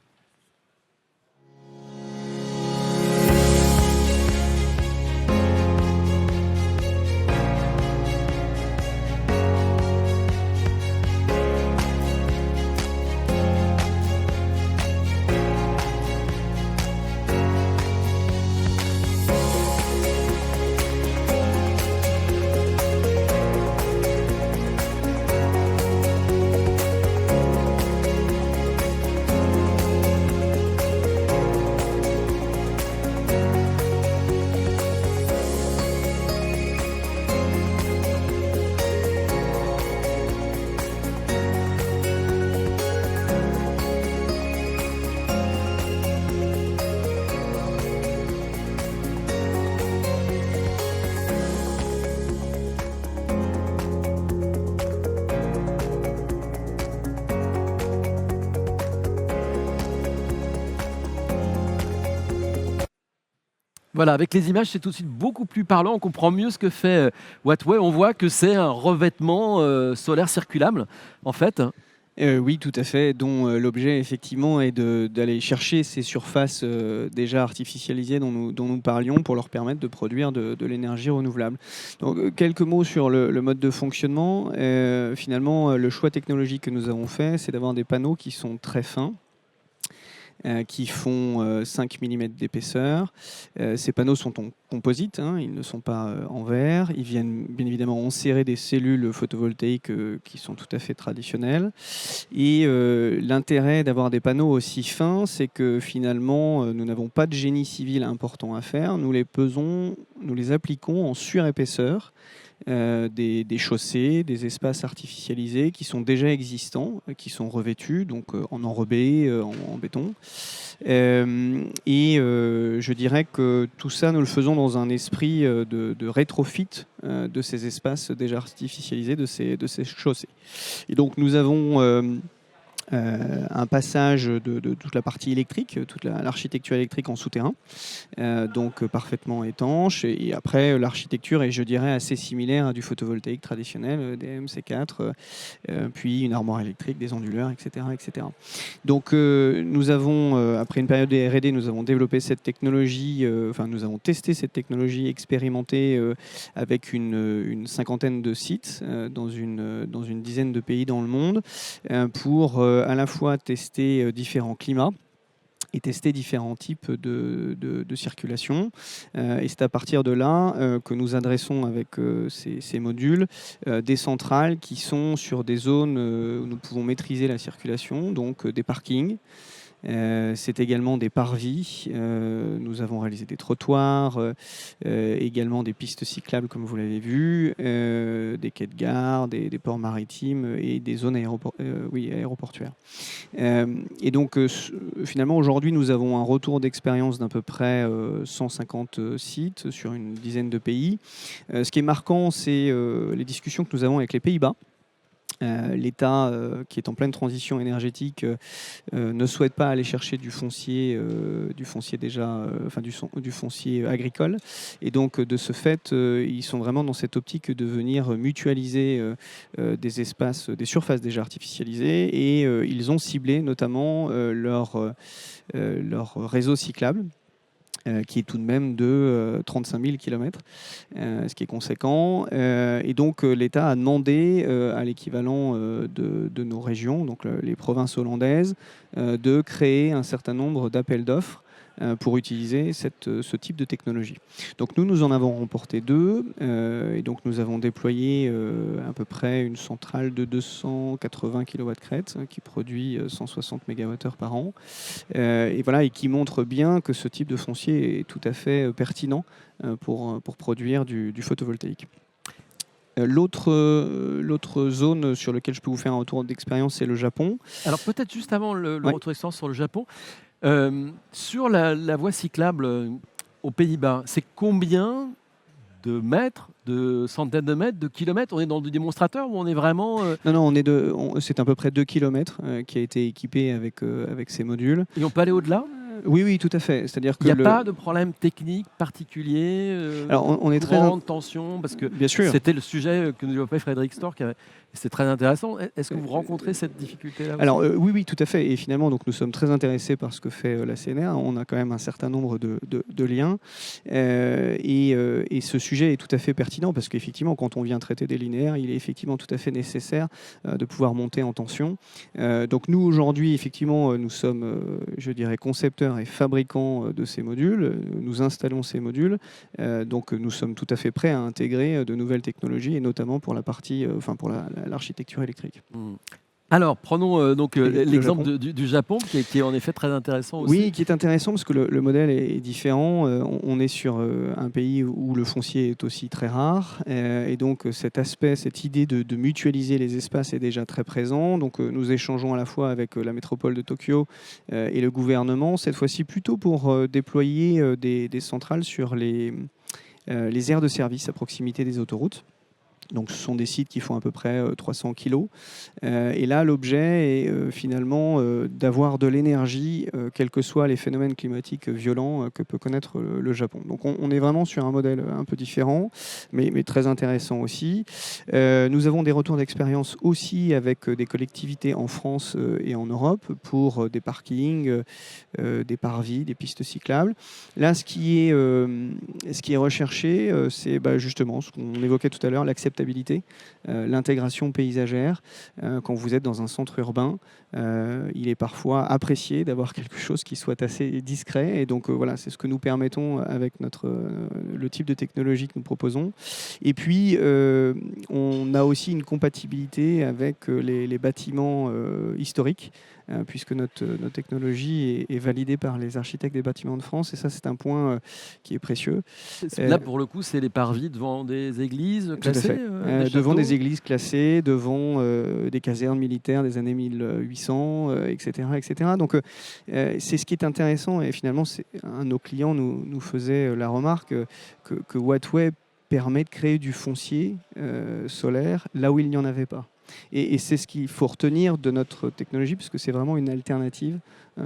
Voilà, avec les images, c'est tout de suite beaucoup plus parlant. On comprend mieux ce que fait Wattway. On voit que c'est un revêtement solaire circulable, en fait. Oui, tout à fait, dont l'objet effectivement est d'aller chercher ces surfaces déjà artificialisées dont nous parlions pour leur permettre de produire de l'énergie renouvelable. Donc, quelques mots sur le mode de fonctionnement. Finalement, le choix technologique que nous avons fait, c'est d'avoir des panneaux qui sont très fins, qui font 5 mm d'épaisseur. Ces panneaux sont en composite, hein, ils ne sont pas en verre. Ils viennent bien évidemment enserrer des cellules photovoltaïques qui sont tout à fait traditionnelles. Et l'intérêt d'avoir des panneaux aussi fins, c'est que finalement, nous n'avons pas de génie civil important à faire. Nous les appliquons en surépaisseur. Des chaussées, des espaces artificialisés qui sont déjà existants, qui sont revêtus, donc en enrobé, en béton. Je dirais que tout ça, nous le faisons dans un esprit de rétrofit de ces espaces déjà artificialisés, de ces chaussées. Et donc nous avons un passage de toute la partie électrique, toute l'architecture électrique en souterrain, donc parfaitement étanche. Et après, l'architecture est, je dirais, assez similaire à du photovoltaïque traditionnel, des MC4, puis une armoire électrique, des onduleurs, etc. etc. Donc nous avons, après une période de R&D, nous avons développé cette technologie, nous avons testé cette technologie, expérimentée avec une cinquantaine de sites dans une dizaine de pays dans le monde, pour à la fois tester différents climats et tester différents types de circulation. Et c'est à partir de là que nous adressons avec ces modules des centrales qui sont sur des zones où nous pouvons maîtriser la circulation, donc des parkings. C'est également des parvis. Nous avons réalisé des trottoirs, également des pistes cyclables comme vous l'avez vu, des quais de gare, des ports maritimes et des zones aéroportuaires. Et donc finalement aujourd'hui nous avons un retour d'expérience d'à peu près 150 sites sur une dizaine de pays. Ce qui est marquant, c'est les discussions que nous avons avec les Pays-Bas. L'État, qui est en pleine transition énergétique, ne souhaite pas aller chercher du foncier agricole. Et donc, de ce fait, ils sont vraiment dans cette optique de venir mutualiser des espaces, des surfaces déjà artificialisées. Et ils ont ciblé notamment leur réseau cyclable, qui est tout de même de 35 000 km, ce qui est conséquent. Et donc l'État a demandé à l'équivalent de nos régions, donc les provinces hollandaises, de créer un certain nombre d'appels d'offres pour utiliser ce type de technologie. Donc nous en avons remporté 2, et donc nous avons déployé à peu près une centrale de 280 kW qui produit 160 MWh par an, et qui montre bien que ce type de foncier est tout à fait pertinent pour produire du photovoltaïque. L'autre zone sur laquelle je peux vous faire un retour d'expérience, c'est le Japon. Alors peut-être juste avant le Ouais. retour d'expérience sur le Japon, sur la voie cyclable aux Pays-Bas, c'est combien de mètres, de centaines de mètres, de kilomètres? On est dans du démonstrateur ou on est vraiment... Non, c'est à peu près 2 km qui a été équipé avec ces modules. Et on peut aller au-delà? Oui, tout à fait. C'est-à-dire que Il n'y a pas de problème technique particulier, Alors, on est très grande tension, parce que bien sûr. c'était le sujet que nous développait Frédéric Stork. C'est très intéressant. Est-ce que vous rencontrez cette difficulté-là aussi? Alors oui, tout à fait. Et finalement, donc, nous sommes très intéressés par ce que fait la CNR. On a quand même un certain nombre de liens. Et ce sujet est tout à fait pertinent parce qu'effectivement, quand on vient traiter des linéaires, il est effectivement tout à fait nécessaire de pouvoir monter en tension. Donc nous, aujourd'hui, effectivement, nous sommes, je dirais, concepteurs et fabricants de ces modules. Nous installons ces modules. Donc nous sommes tout à fait prêts à intégrer de nouvelles technologies, et notamment pour la partie, pour l'architecture électrique. Alors, prenons le l'exemple Japon. du Japon, qui est en effet très intéressant aussi. Oui, qui est intéressant parce que le modèle est différent. On est sur un pays où le foncier est aussi très rare. Et donc, cet aspect, cette idée de mutualiser les espaces est déjà très présent. Donc, nous échangeons à la fois avec la métropole de Tokyo et le gouvernement, cette fois-ci plutôt pour déployer des centrales sur les aires de service à proximité des autoroutes. Donc, ce sont des sites qui font à peu près 300 kilos. Et là, l'objet est finalement d'avoir de l'énergie, quels que soient les phénomènes climatiques violents que peut connaître le Japon. Donc, on est vraiment sur un modèle un peu différent, mais très intéressant aussi. Nous avons des retours d'expérience aussi avec des collectivités en France et en Europe pour des parkings, des parvis, des pistes cyclables. Là, ce qui est recherché, c'est justement ce qu'on évoquait tout à l'heure, l'acceptabilité, l'intégration paysagère. Quand vous êtes dans un centre urbain, il est parfois apprécié d'avoir quelque chose qui soit assez discret. Et donc voilà, c'est ce que nous permettons avec le type de technologie que nous proposons. Et puis, on a aussi une compatibilité avec les bâtiments historiques, puisque notre technologie est validée par les architectes des bâtiments de France. Et ça, c'est un point qui est précieux. Là, pour le coup, c'est les parvis devant des églises classées, devant des églises classées, devant des casernes militaires des années 1800, etc., etc. Donc, c'est ce qui est intéressant. Et finalement, un de nos clients nous faisait la remarque que Wattway permet de créer du foncier solaire là où il n'y en avait pas. Et c'est ce qu'il faut retenir de notre technologie, puisque c'est vraiment une alternative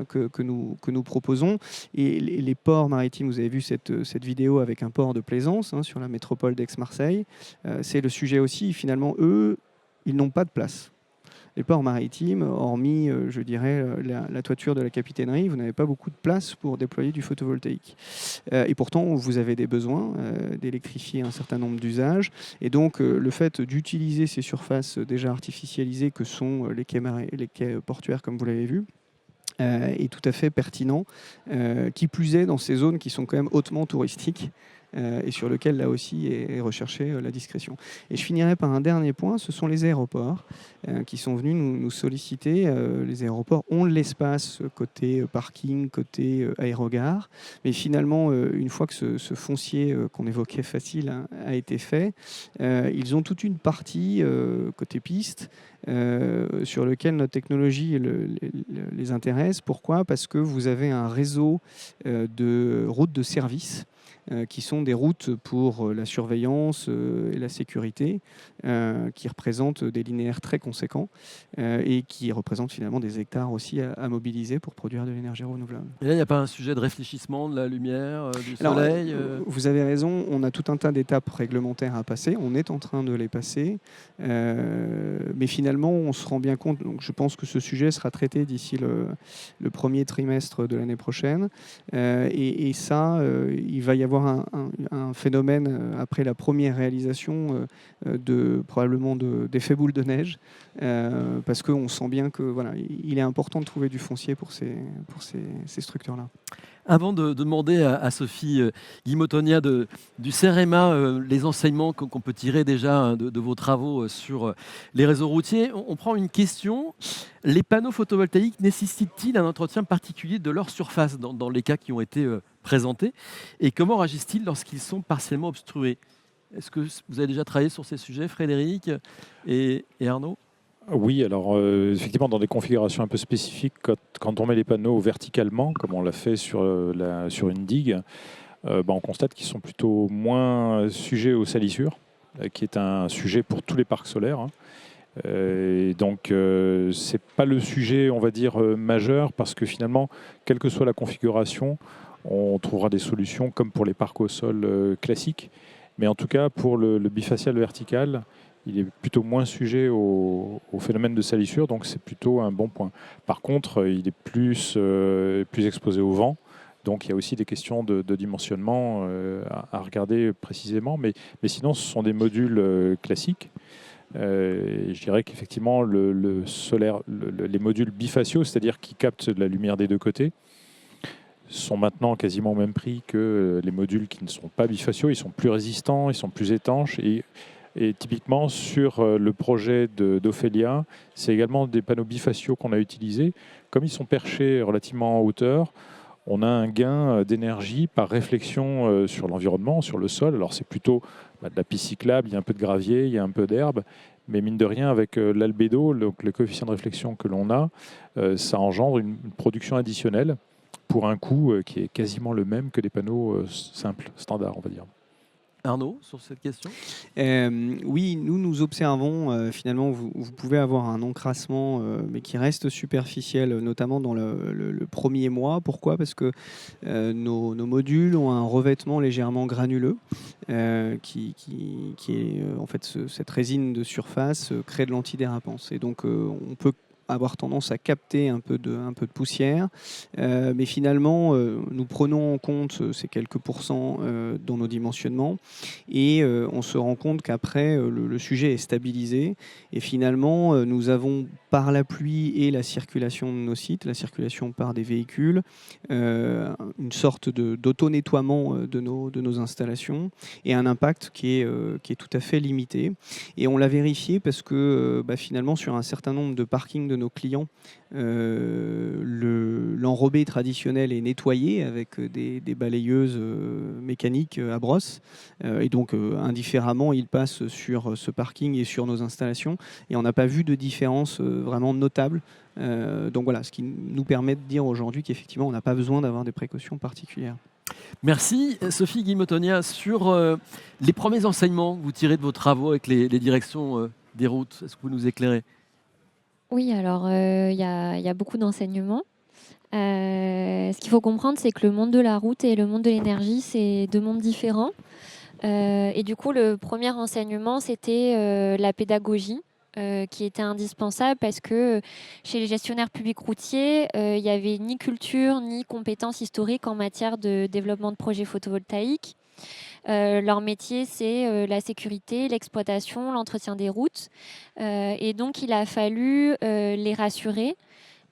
que nous proposons. Et les ports maritimes, vous avez vu cette vidéo avec un port de plaisance sur la métropole d'Aix-Marseille. C'est le sujet aussi. Finalement, eux, ils n'ont pas de place. Les ports maritimes, hormis, je dirais, la toiture de la capitainerie, vous n'avez pas beaucoup de place pour déployer du photovoltaïque. Et pourtant, vous avez des besoins d'électrifier un certain nombre d'usages. Et donc, le fait d'utiliser ces surfaces déjà artificialisées que sont les quais portuaires, comme vous l'avez vu, est tout à fait pertinent. Qui plus est, dans ces zones qui sont quand même hautement touristiques, et sur lequel, là aussi, est recherchée la discrétion. Et je finirai par un dernier point, ce sont les aéroports qui sont venus nous solliciter. Les aéroports ont de l'espace côté parking, côté aérogare, mais finalement, une fois que ce foncier qu'on évoquait facile a été fait, ils ont toute une partie côté piste sur lequel notre technologie les intéresse. Pourquoi ? Parce que vous avez un réseau de routes de service qui sont des routes pour la surveillance et la sécurité, qui représentent des linéaires très conséquents et qui représentent finalement des hectares aussi à mobiliser pour produire de l'énergie renouvelable. Et là, il n'y a pas un sujet de réfléchissement de la lumière, du soleil Vous avez raison, on a tout un tas d'étapes réglementaires à passer, on est en train de les passer, mais finalement on se rend bien compte, donc je pense que ce sujet sera traité d'ici le premier trimestre de l'année prochaine, et ça, il va y avoir un phénomène après la première réalisation probablement d'effet boule de neige, parce qu'on sent bien que voilà, il est important de trouver du foncier pour ces structures-là. Avant de demander à Sophie Guimautonia du CEREMA les enseignements qu'on peut tirer déjà de vos travaux sur les réseaux routiers, on prend une question. Les panneaux photovoltaïques nécessitent-ils un entretien particulier de leur surface dans les cas qui ont été présentés? Et comment réagissent-ils lorsqu'ils sont partiellement obstrués? Est-ce que vous avez déjà travaillé sur ces sujets, Frédéric et Arnaud? Oui, alors effectivement, dans des configurations un peu spécifiques, quand on met les panneaux verticalement, comme on l'a fait sur une digue, on constate qu'ils sont plutôt moins sujets aux salissures, qui est un sujet pour tous les parcs solaires. Et donc, ce n'est pas le sujet, on va dire, majeur, parce que finalement, quelle que soit la configuration, on trouvera des solutions comme pour les parcs au sol classiques. Mais en tout cas, pour le bifacial vertical, il est plutôt moins sujet au phénomène de salissure, donc c'est plutôt un bon point. Par contre, il est plus exposé au vent, donc il y a aussi des questions de dimensionnement à regarder précisément, mais sinon ce sont des modules classiques. Et je dirais qu'effectivement le solaire, les modules bifaciaux, c'est-à-dire qui captent de la lumière des deux côtés, sont maintenant quasiment au même prix que les modules qui ne sont pas bifaciaux. Ils sont plus résistants, ils sont plus étanches, et typiquement, sur le projet d'Ophélia, c'est également des panneaux bifaciaux qu'on a utilisés. Comme ils sont perchés relativement en hauteur, on a un gain d'énergie par réflexion sur l'environnement, sur le sol. Alors c'est plutôt de la piste cyclable, il y a un peu de gravier, il y a un peu d'herbe, mais mine de rien, avec l'albédo, donc le coefficient de réflexion que l'on a, ça engendre une production additionnelle pour un coût qui est quasiment le même que des panneaux simples, standards, on va dire. Arnaud, sur cette question? Oui, nous observons, finalement, vous pouvez avoir un encrassement, mais qui reste superficiel, notamment dans le premier mois. Pourquoi ? Parce que nos modules ont un revêtement légèrement granuleux, qui est, en fait, cette résine de surface crée de l'antidérapance. Et donc, on peut avoir tendance à capter un peu de poussière. Mais finalement, nous prenons en compte ces quelques pourcents dans nos dimensionnements et on se rend compte qu'après, le sujet est stabilisé. Et finalement, nous avons, par la pluie et la circulation de nos sites, la circulation par des véhicules, une sorte d'auto-nettoiement de nos installations et un impact qui est tout à fait limité. Et on l'a vérifié parce que finalement, sur un certain nombre de parkings de nos clients, l'enrobé traditionnel est nettoyé avec des balayeuses mécaniques à brosse. Et donc, indifféremment, il passe sur ce parking et sur nos installations. Et on n'a pas vu de différence vraiment notable. Donc voilà, ce qui nous permet de dire aujourd'hui qu'effectivement, on n'a pas besoin d'avoir des précautions particulières. Merci. Sophie Guimotonia, sur les premiers enseignements que vous tirez de vos travaux avec les directions des routes, est-ce que vous nous éclairez ? Oui, alors il y a beaucoup d'enseignements. Ce qu'il faut comprendre, c'est que le monde de la route et le monde de l'énergie, c'est deux mondes différents. Et du coup, le premier enseignement, c'était la pédagogie, qui était indispensable parce que chez les gestionnaires publics routiers, il n'y avait ni culture ni compétences historiques en matière de développement de projets photovoltaïques. Leur métier, c'est la sécurité, l'exploitation, l'entretien des routes. Et donc, il a fallu les rassurer,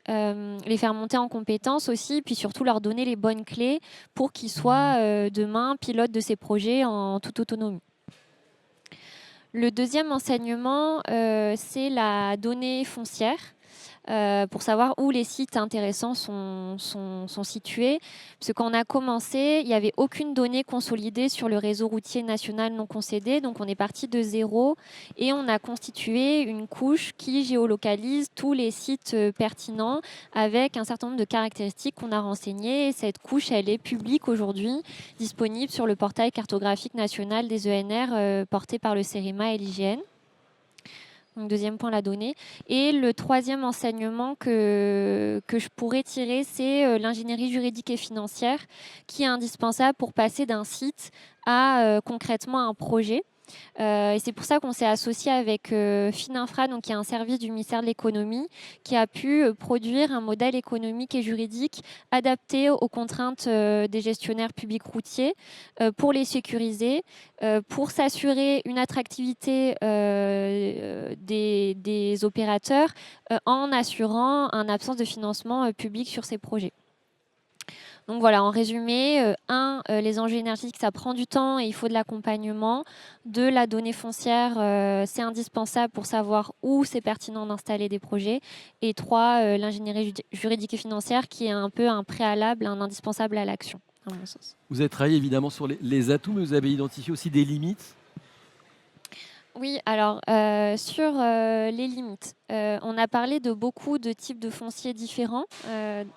les faire monter en compétences aussi, puis surtout leur donner les bonnes clés pour qu'ils soient demain pilotes de ces projets en toute autonomie. Le deuxième enseignement, c'est la donnée foncière. Pour savoir où les sites intéressants sont situés. Parce que quand on a commencé, il n'y avait aucune donnée consolidée sur le réseau routier national non concédé. Donc on est parti de zéro et on a constitué une couche qui géolocalise tous les sites pertinents avec un certain nombre de caractéristiques qu'on a renseignées. Et cette couche, elle est publique aujourd'hui, disponible sur le portail cartographique national des ENR porté par le CEREMA et l'IGN. Donc, deuxième point, la donnée. Et le troisième enseignement que je pourrais tirer, c'est l'ingénierie juridique et financière qui est indispensable pour passer d'un site à concrètement un projet. Et c'est pour ça qu'on s'est associé avec Fininfra, donc qui est un service du ministère de l'économie, qui a pu produire un modèle économique et juridique adapté aux contraintes des gestionnaires publics routiers pour les sécuriser, pour s'assurer une attractivité des opérateurs en assurant une absence de financement public sur ces projets. Donc voilà, en résumé, les enjeux énergétiques, ça prend du temps et il faut de l'accompagnement. 2, la donnée foncière, c'est indispensable pour savoir où c'est pertinent d'installer des projets. Et 3, l'ingénierie juridique et financière qui est un peu un préalable, un indispensable à l'action, à mon sens. Vous avez travaillé évidemment sur les atouts, mais vous avez identifié aussi des limites. Oui, alors sur les limites, on a parlé de beaucoup de types de fonciers différents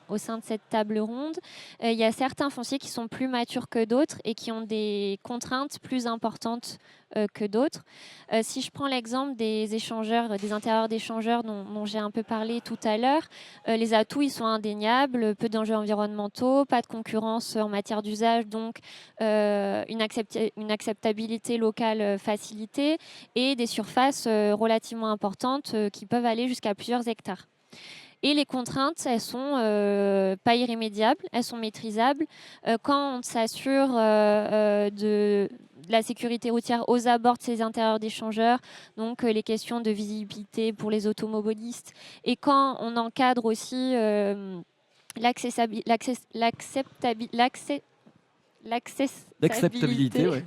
au sein de cette table ronde. Il y a certains fonciers qui sont plus matures que d'autres et qui ont des contraintes plus importantes que d'autres. Si je prends l'exemple des échangeurs, des intérieurs d'échangeurs dont j'ai un peu parlé tout à l'heure, les atouts, ils sont indéniables, peu d'enjeux environnementaux, pas de concurrence en matière d'usage, donc une acceptabilité locale facilitée et des surfaces relativement importantes qui peuvent aller jusqu'à plusieurs hectares. Et les contraintes, elles sont pas irrémédiables, elles sont maîtrisables. Quand on s'assure de la sécurité routière aux abords de ces intérieurs d'échangeurs, donc les questions de visibilité pour les automobilistes, et quand on encadre aussi l'accessibilité, ouais.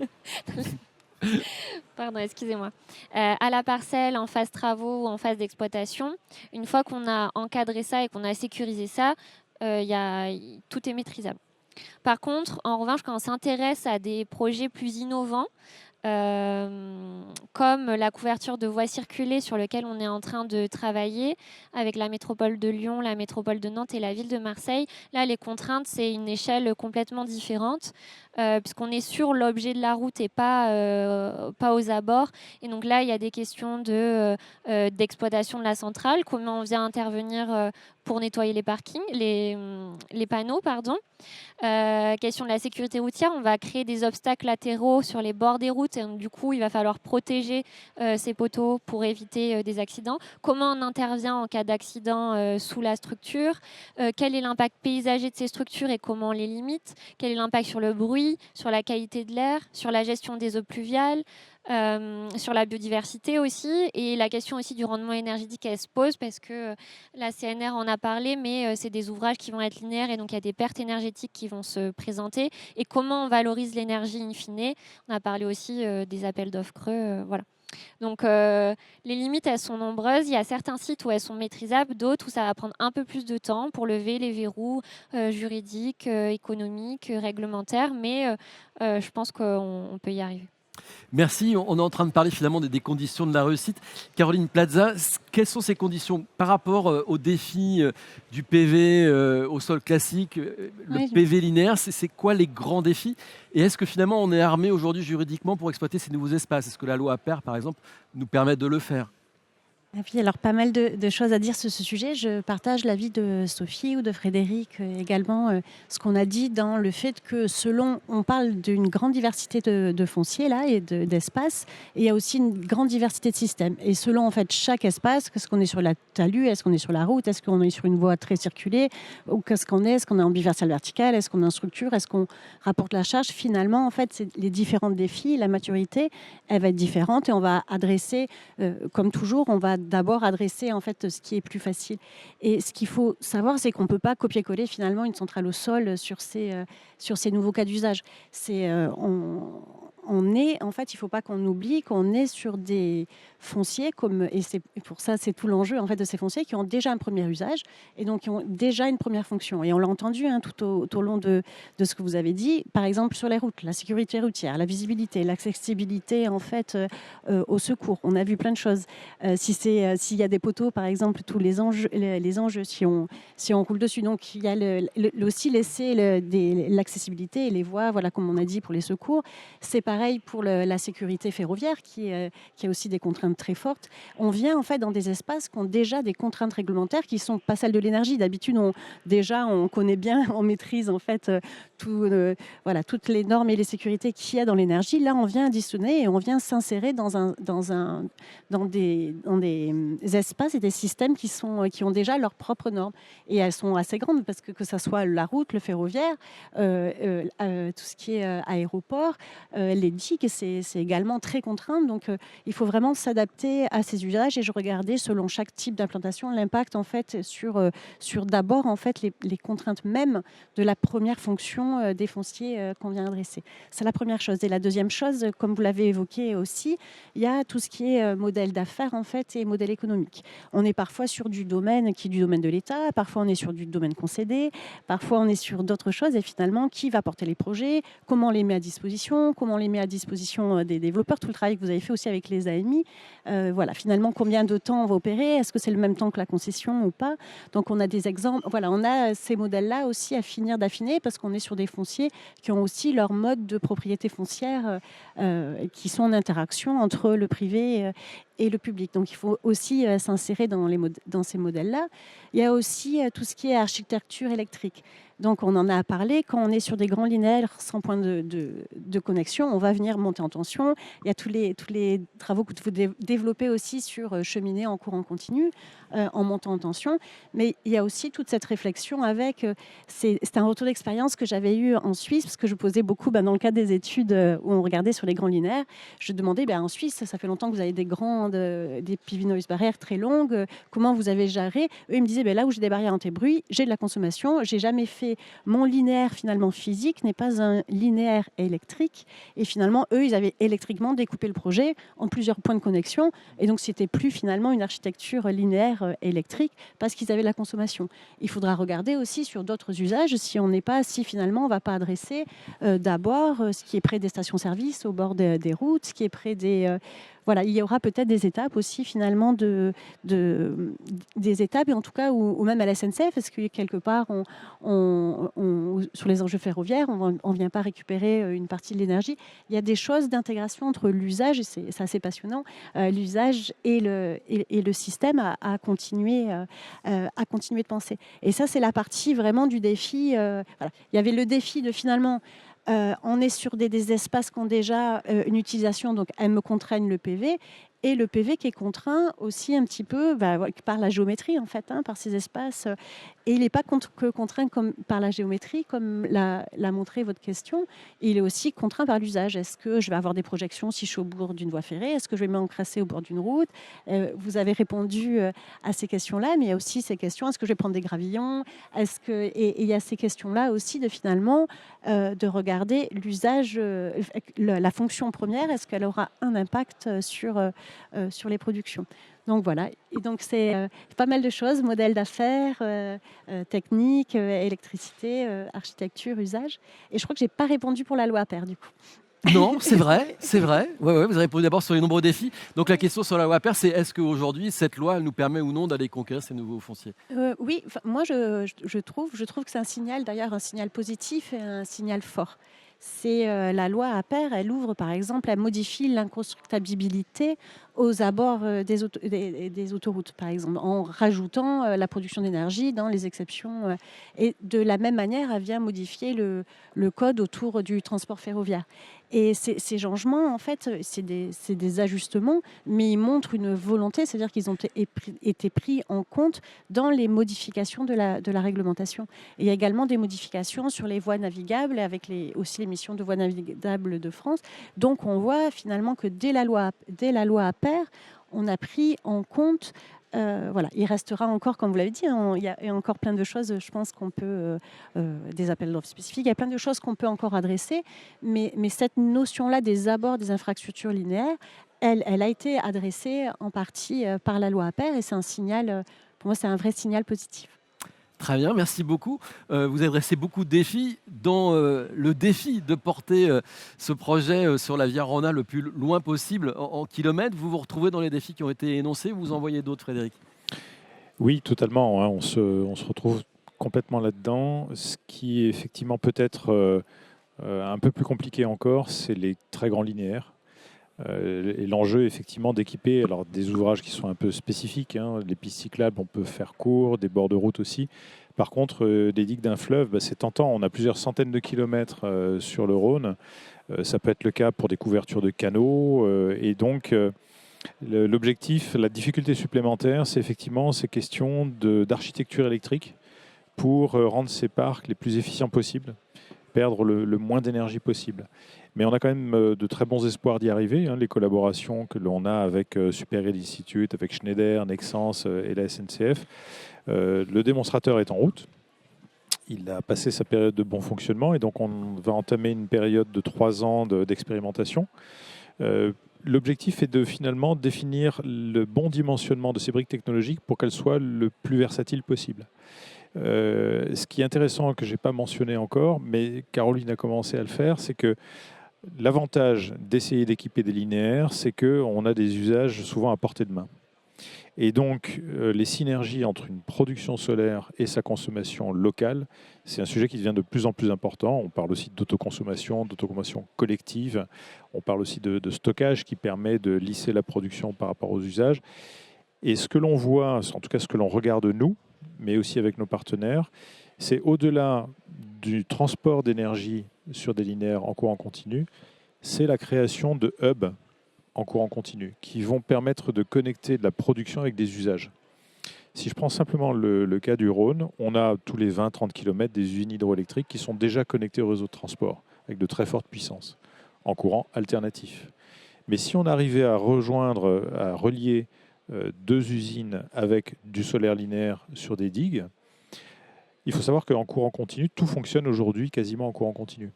Pardon, excusez-moi. À la parcelle, en phase travaux ou en phase d'exploitation, une fois qu'on a encadré ça et qu'on a sécurisé ça, tout est maîtrisable. Par contre, en revanche, quand on s'intéresse à des projets plus innovants, comme la couverture de voies circulées sur lequel on est en train de travailler avec la métropole de Lyon, la métropole de Nantes et la ville de Marseille. Là, les contraintes, c'est une échelle complètement différente puisqu'on est sur l'objet de la route et pas aux abords. Et donc là, il y a des questions d'exploitation de la centrale, comment on vient intervenir pour nettoyer les parkings, les panneaux, pardon. Question de la sécurité routière, on va créer des obstacles latéraux sur les bords des routes et donc, du coup il va falloir protéger ces poteaux pour éviter des accidents. Comment on intervient en cas d'accident sous la structure, quel est l'impact paysager de ces structures et comment on les limite, quel est l'impact sur le bruit, sur la qualité de l'air, sur la gestion des eaux pluviales, sur la biodiversité aussi, et la question aussi du rendement énergétique, elle se pose parce que la CNR en a parlé, mais c'est des ouvrages qui vont être linéaires et donc il y a des pertes énergétiques qui vont se présenter. Et comment on valorise l'énergie in fine. On a parlé aussi des appels d'offres creux, voilà. Donc les limites, elles sont nombreuses. Il y a certains sites où elles sont maîtrisables, d'autres où ça va prendre un peu plus de temps pour lever les verrous juridiques, économiques, réglementaires, mais je pense qu'on peut y arriver. Merci. On est en train de parler finalement des conditions de la réussite. Caroline Plaza, quelles sont ces conditions par rapport aux défis du PV au sol classique, le PV linéaire, c'est quoi les grands défis? Et est-ce que finalement on est armé aujourd'hui juridiquement pour exploiter ces nouveaux espaces? Est-ce que la loi APER, par exemple, nous permet de le faire? Et puis, alors, pas mal de choses à dire sur ce sujet. Je partage l'avis de Sophie ou de Frédéric également, ce qu'on a dit dans le fait que selon, on parle d'une grande diversité de fonciers là, et d'espaces, et il y a aussi une grande diversité de systèmes. Et selon en fait, chaque espace, est-ce qu'on est sur la talus, est-ce qu'on est sur la route, est-ce qu'on est sur une voie très circulée, ou est-ce qu'on est en biversal vertical, est-ce qu'on est en structure, est-ce qu'on rapporte la charge? Finalement, en fait, c'est les différents défis, la maturité, elle va être différente et on va adresser, comme toujours, on va d'abord adresser en fait ce qui est plus facile. Et ce qu'il faut savoir, c'est qu'on ne peut pas copier-coller finalement une centrale au sol sur ces nouveaux cas d'usage. On est, en fait, il ne faut pas qu'on oublie qu'on est sur des fonciers, et pour ça, c'est tout l'enjeu en fait, de ces fonciers qui ont déjà un premier usage et donc qui ont déjà une première fonction. Et on l'a entendu tout au long de ce que vous avez dit, par exemple sur les routes, la sécurité routière, la visibilité, l'accessibilité en fait, au secours. On a vu plein de choses. S'il y a des poteaux, par exemple, tous les enjeux si on roule dessus. Donc, il y a aussi laisser l'accessibilité et les voies, voilà, comme on a dit, pour les secours. C'est pareil pour la sécurité ferroviaire qui a aussi des contraintes très fortes. On vient en fait dans des espaces qui ont déjà des contraintes réglementaires qui ne sont pas celles de l'énergie. D'habitude, on connaît bien, on maîtrise en fait toutes les normes et les sécurités qu'il y a dans l'énergie. Là, on vient additionner et on vient s'insérer dans des espaces et des systèmes qui ont déjà leurs propres normes. Et elles sont assez grandes parce que ça soit la route, le ferroviaire, tout ce qui est aéroport, les digues, c'est également très contraint. Donc, il faut vraiment s'adapter à ces usages et je regardais selon chaque type d'implantation l'impact en fait sur d'abord en fait les contraintes même de la première fonction des fonciers qu'on vient adresser. C'est la première chose. Et la deuxième chose, comme vous l'avez évoqué aussi, il y a tout ce qui est modèle d'affaires en fait et modèle économique. On est parfois sur du domaine qui est du domaine de l'État, parfois on est sur du domaine concédé, parfois on est sur d'autres choses et finalement qui va porter les projets, comment on les met à disposition, comment on les met à disposition des développeurs, tout le travail que vous avez fait aussi avec les AMI. Voilà, finalement combien de temps on va opérer, est-ce que c'est le même temps que la concession ou pas? Donc on a des exemples, voilà, on a ces modèles-là aussi à finir d'affiner parce qu'on est sur des fonciers qui ont aussi leur mode de propriété foncière qui sont en interaction entre le privé et le public. Donc il faut aussi s'insérer dans ces modèles-là. Il y a aussi tout ce qui est architecture électrique. Donc on en a parlé, quand on est sur des grands linéaires sans point de connexion, on va venir monter en tension. Il y a tous les travaux que vous développez aussi sur cheminée en courant continu, en montant en tension. Mais il y a aussi toute cette réflexion avec... c'est un retour d'expérience que j'avais eu en Suisse, parce que je posais beaucoup dans le cadre des études où on regardait sur les grands linéaires. Je demandais, en Suisse, ça fait longtemps que vous avez des PV noise barrières très longues. Comment vous avez géré? Eux, ils me disaient, là où j'ai des barrières anti-bruit, j'ai de la consommation. J'ai jamais fait mon linéaire finalement physique n'est pas un linéaire électrique. Et finalement, eux, ils avaient électriquement découpé le projet en plusieurs points de connexion. Et donc, c'était plus finalement une architecture linéaire électrique parce qu'ils avaient la consommation. Il faudra regarder aussi sur d'autres usages si finalement on ne va pas adresser d'abord ce qui est près des stations-service, au bord des routes, ce qui est près des... voilà, il y aura peut-être des étapes aussi finalement des étapes, et en tout cas, ou même à la SNCF, parce que quelque part, sur les enjeux ferroviaires, on ne vient pas récupérer une partie de l'énergie. Il y a des choses d'intégration entre l'usage, et c'est assez passionnant, l'usage et le système à continuer de penser. Et ça, c'est la partie vraiment du défi. Voilà. Il y avait le défi de finalement... on est sur des espaces qui ont déjà une utilisation, donc elles me contraignent le PV, et le PV qui est contraint aussi un petit peu par la géométrie, en fait, par ces espaces. Et il n'est pas que contraint par la géométrie, comme l'a montré votre question. Il est aussi contraint par l'usage. Est-ce que je vais avoir des projections si je suis au bord d'une voie ferrée? Est-ce que je vais m'encrasser au bord d'une route? Vous avez répondu à ces questions-là, mais il y a aussi ces questions. Est-ce que je vais prendre des gravillons? Et il y a ces questions-là aussi de finalement de regarder l'usage, la fonction première. Est-ce qu'elle aura un impact sur les productions? Donc voilà, et donc c'est pas mal de choses, modèle d'affaires, technique, électricité, architecture, usage. Et je crois que j'ai pas répondu pour la loi Appert du coup. Non, c'est vrai, c'est vrai. Ouais, vous avez répondu d'abord sur les nombreux défis. Donc la question sur la loi Appert, c'est est-ce qu'aujourd'hui, cette loi, elle nous permet ou non d'aller conquérir ces nouveaux fonciers? Oui, moi je trouve que c'est un signal, d'ailleurs un signal positif et un signal fort. C'est la loi Appert, elle ouvre par exemple, elle modifie l'inconstructabilité aux abords des autoroutes, par exemple, en rajoutant la production d'énergie dans les exceptions. Et de la même manière, elle vient modifier le code autour du transport ferroviaire. Et ces changements, en fait, c'est des ajustements, mais ils montrent une volonté, c'est-à-dire qu'ils ont été pris en compte dans les modifications de la réglementation. Et il y a également des modifications sur les voies navigables, avec aussi les missions de voies navigables de France. Donc on voit finalement que dès la loi Appert, on a pris en compte... voilà, il restera encore, comme vous l'avez dit, il y a encore plein de choses, je pense qu'on peut, des appels d'offres spécifiques, il y a plein de choses qu'on peut encore adresser, mais cette notion-là des abords des infrastructures linéaires, elle a été adressée en partie par la loi Appert, et c'est un signal, pour moi, c'est un vrai signal positif. Très bien, merci beaucoup. Vous adressez beaucoup de défis. Dans le défi de porter ce projet sur la Via Rhôna le plus loin possible en kilomètres, vous vous retrouvez dans les défis qui ont été énoncés. Vous en voyez d'autres, Frédéric? Oui, totalement. On se retrouve complètement là-dedans. Ce qui est effectivement peut-être un peu plus compliqué encore, c'est les très grands linéaires. Et l'enjeu, effectivement, d'équiper des ouvrages qui sont un peu spécifiques. Les pistes cyclables, on peut faire court, des bords de route aussi. Par contre, des digues d'un fleuve, c'est tentant. On a plusieurs centaines de kilomètres sur le Rhône. Ça peut être le cas pour des couvertures de canaux. Et donc, l'objectif, la difficulté supplémentaire, c'est effectivement ces questions d'architecture électrique pour rendre ces parcs les plus efficients possibles, perdre le moins d'énergie possible. Mais on a quand même de très bons espoirs d'y arriver. Les collaborations que l'on a avec Super Grid Institute, avec Schneider, Nexans et la SNCF. Le démonstrateur est en route. Il a passé sa période de bon fonctionnement et donc on va entamer une période de 3 ans d'expérimentation. L'objectif est de finalement définir le bon dimensionnement de ces briques technologiques pour qu'elles soient le plus versatiles possible. Ce qui est intéressant, que je n'ai pas mentionné encore, mais Caroline a commencé à le faire, c'est que l'avantage d'essayer d'équiper des linéaires, c'est qu'on a des usages souvent à portée de main. Et donc, les synergies entre une production solaire et sa consommation locale, c'est un sujet qui devient de plus en plus important. On parle aussi d'autoconsommation collective. On parle aussi de stockage qui permet de lisser la production par rapport aux usages. Et ce que l'on voit, en tout cas ce que l'on regarde nous, mais aussi avec nos partenaires, c'est au-delà du transport d'énergie sur des linéaires en courant continu, c'est la création de hubs en courant continu qui vont permettre de connecter de la production avec des usages. Si je prends simplement le cas du Rhône, on a tous les 20-30 km des usines hydroélectriques qui sont déjà connectées au réseau de transport avec de très fortes puissances en courant alternatif. Mais si on arrivait à relier 2 usines avec du solaire linéaire sur des digues, Il faut savoir qu'en courant continu, tout fonctionne aujourd'hui quasiment en courant continu.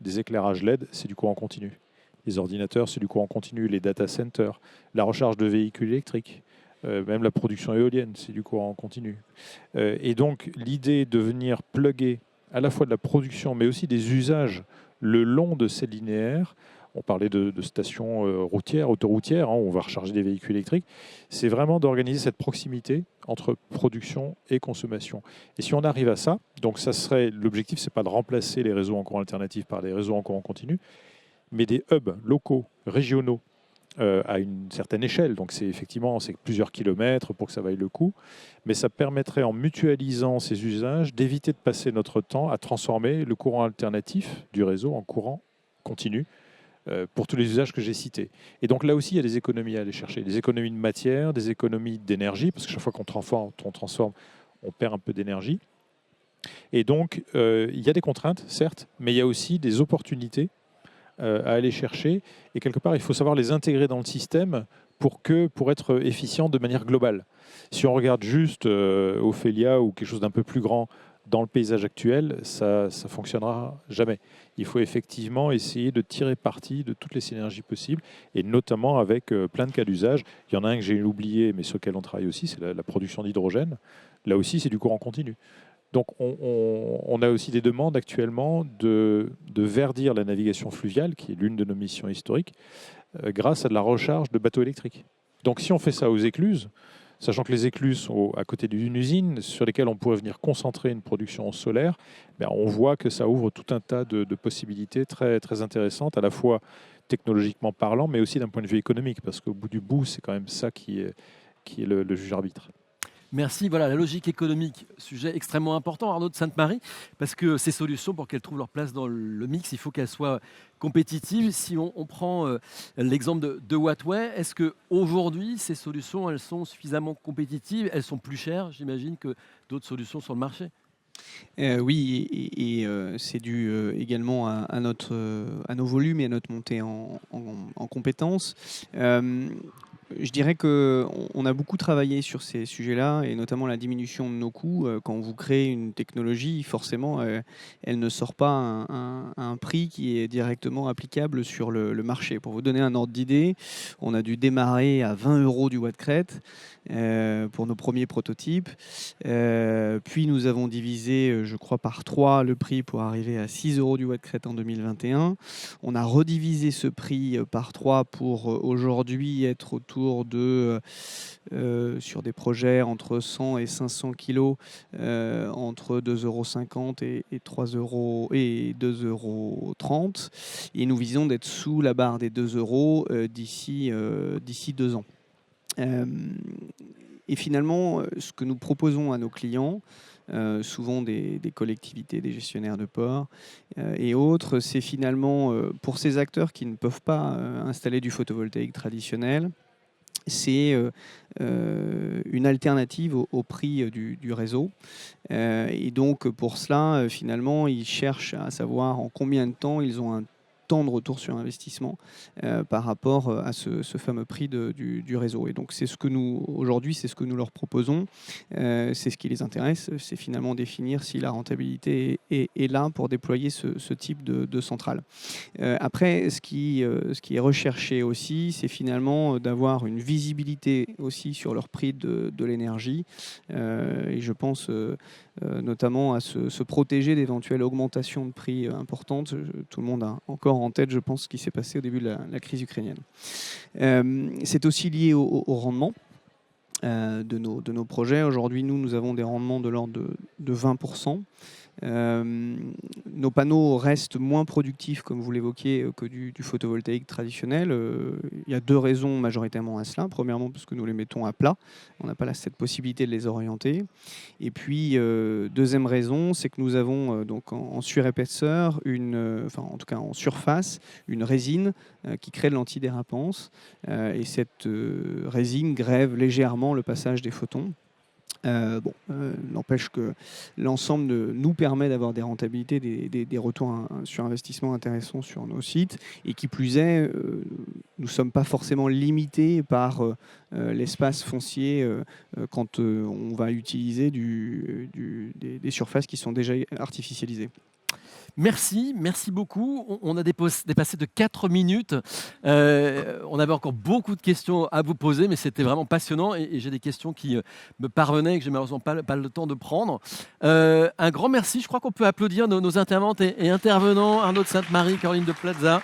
Des éclairages LED, c'est du courant continu. Les ordinateurs, c'est du courant continu. Les data centers, la recharge de véhicules électriques, même la production éolienne, c'est du courant continu. Et donc, l'idée de venir plugger à la fois de la production, mais aussi des usages le long de ces linéaires. On parlait de stations routières, autoroutières, où on va recharger des véhicules électriques. C'est vraiment d'organiser cette proximité entre production et consommation. Et si on arrive à ça, donc ça serait l'objectif, c'est pas de remplacer les réseaux en courant alternatif par des réseaux en courant continu, mais des hubs locaux, régionaux, à une certaine échelle. Donc c'est plusieurs kilomètres pour que ça vaille le coup. Mais ça permettrait, en mutualisant ces usages, d'éviter de passer notre temps à transformer le courant alternatif du réseau en courant continu pour tous les usages que j'ai cités. Et donc là aussi, il y a des économies à aller chercher. Des économies de matière, des économies d'énergie, parce que chaque fois qu'on transforme, on perd un peu d'énergie. Et donc, il y a des contraintes, certes, mais il y a aussi des opportunités à aller chercher. Et quelque part, il faut savoir les intégrer dans le système pour être efficient de manière globale. Si on regarde juste Ophélia ou quelque chose d'un peu plus grand dans le paysage actuel, ça ne fonctionnera jamais. Il faut effectivement essayer de tirer parti de toutes les synergies possibles, et notamment avec plein de cas d'usage. Il y en a un que j'ai oublié, mais sur lequel on travaille aussi, c'est la production d'hydrogène. Là aussi, c'est du courant continu. Donc on a aussi des demandes actuellement de verdir la navigation fluviale, qui est l'une de nos missions historiques, grâce à de la recharge de bateaux électriques. Donc si on fait ça aux écluses, sachant que les écluses sont à côté d'une usine sur lesquelles on pourrait venir concentrer une production solaire, on voit que ça ouvre tout un tas de possibilités très, très intéressantes, à la fois technologiquement parlant, mais aussi d'un point de vue économique, parce qu'au bout du bout, c'est quand même ça qui est le juge-arbitre. Merci. Voilà, la logique économique, sujet extrêmement important, Arnaud de Sainte-Marie, parce que ces solutions, pour qu'elles trouvent leur place dans le mix, il faut qu'elles soient compétitives. Si on prend l'exemple de Wattway, est-ce qu'aujourd'hui, ces solutions, elles sont suffisamment compétitives? Elles sont plus chères, j'imagine, que d'autres solutions sur le marché? Oui, et c'est dû également à nos volumes et à notre montée en compétences. Je dirais qu'on a beaucoup travaillé sur ces sujets-là, et notamment la diminution de nos coûts. Quand vous créez une technologie, forcément, elle ne sort pas à un prix qui est directement applicable sur le marché. Pour vous donner un ordre d'idée, on a dû démarrer à 20 € du watt crête pour nos premiers prototypes. Puis nous avons divisé, je crois, par 3 le prix pour arriver à 6 € du watt crête en 2021. On a redivisé ce prix par 3 pour aujourd'hui être autour de, sur des projets entre 100 et 500 kilos, entre 2,50 € et 3 € et 2,30 €. Et nous visons d'être sous la barre des 2 € d'ici 2 ans. Et finalement, ce que nous proposons à nos clients, souvent des collectivités, des gestionnaires de ports et autres, c'est finalement pour ces acteurs qui ne peuvent pas installer du photovoltaïque traditionnel, c'est une alternative au prix du réseau. Et donc pour cela, finalement, ils cherchent à savoir en combien de temps ils ont un temps de retour sur investissement par rapport à ce fameux prix du réseau. Et donc c'est ce que nous, aujourd'hui, c'est ce que nous leur proposons. C'est ce qui les intéresse, c'est finalement définir si la rentabilité est là pour déployer ce type de centrale. Après, ce qui est recherché aussi, c'est finalement d'avoir une visibilité aussi sur leur prix de l'énergie. Et je pense notamment à se protéger d'éventuelles augmentations de prix importantes. Tout le monde a encore en tête, je pense, ce qui s'est passé au début de la crise ukrainienne. C'est aussi lié au rendement de nos projets. Aujourd'hui, nous avons des rendements de l'ordre de 20%. Nos panneaux restent moins productifs, comme vous l'évoquiez, que du photovoltaïque traditionnel. Il y a 2 raisons majoritairement à cela. Premièrement, parce que nous les mettons à plat. On n'a pas cette possibilité de les orienter. Et puis, deuxième raison, c'est que nous avons donc en surépaisseur, en tout cas en surface, une résine qui crée de l'antidérapance. Et cette résine grève légèrement le passage des photons. N'empêche que l'ensemble nous permet d'avoir des rentabilités, des retours sur investissement intéressants sur nos sites. Et qui plus est, nous ne sommes pas forcément limités par l'espace foncier quand on va utiliser des surfaces qui sont déjà artificialisées. Merci beaucoup. On a dépassé de 4 minutes. On avait encore beaucoup de questions à vous poser, mais c'était vraiment passionnant et j'ai des questions qui me parvenaient et que j'ai malheureusement pas le temps de prendre. Un grand merci. Je crois qu'on peut applaudir nos intervenantes et intervenants, Arnaud de Sainte-Marie, Caroline de Plaza,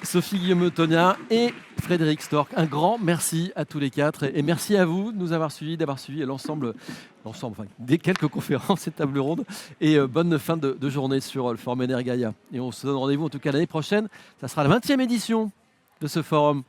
Sophie Guillaume-Tonia et Frédéric Storck. Un grand merci à tous les 4 et merci à vous de nous avoir suivis, d'avoir suivi l'ensemble des quelques conférences et tables rondes. Et bonne fin de journée sur le Forum Energaia. Et on se donne rendez-vous en tout cas l'année prochaine. Ça sera la 20e édition de ce forum.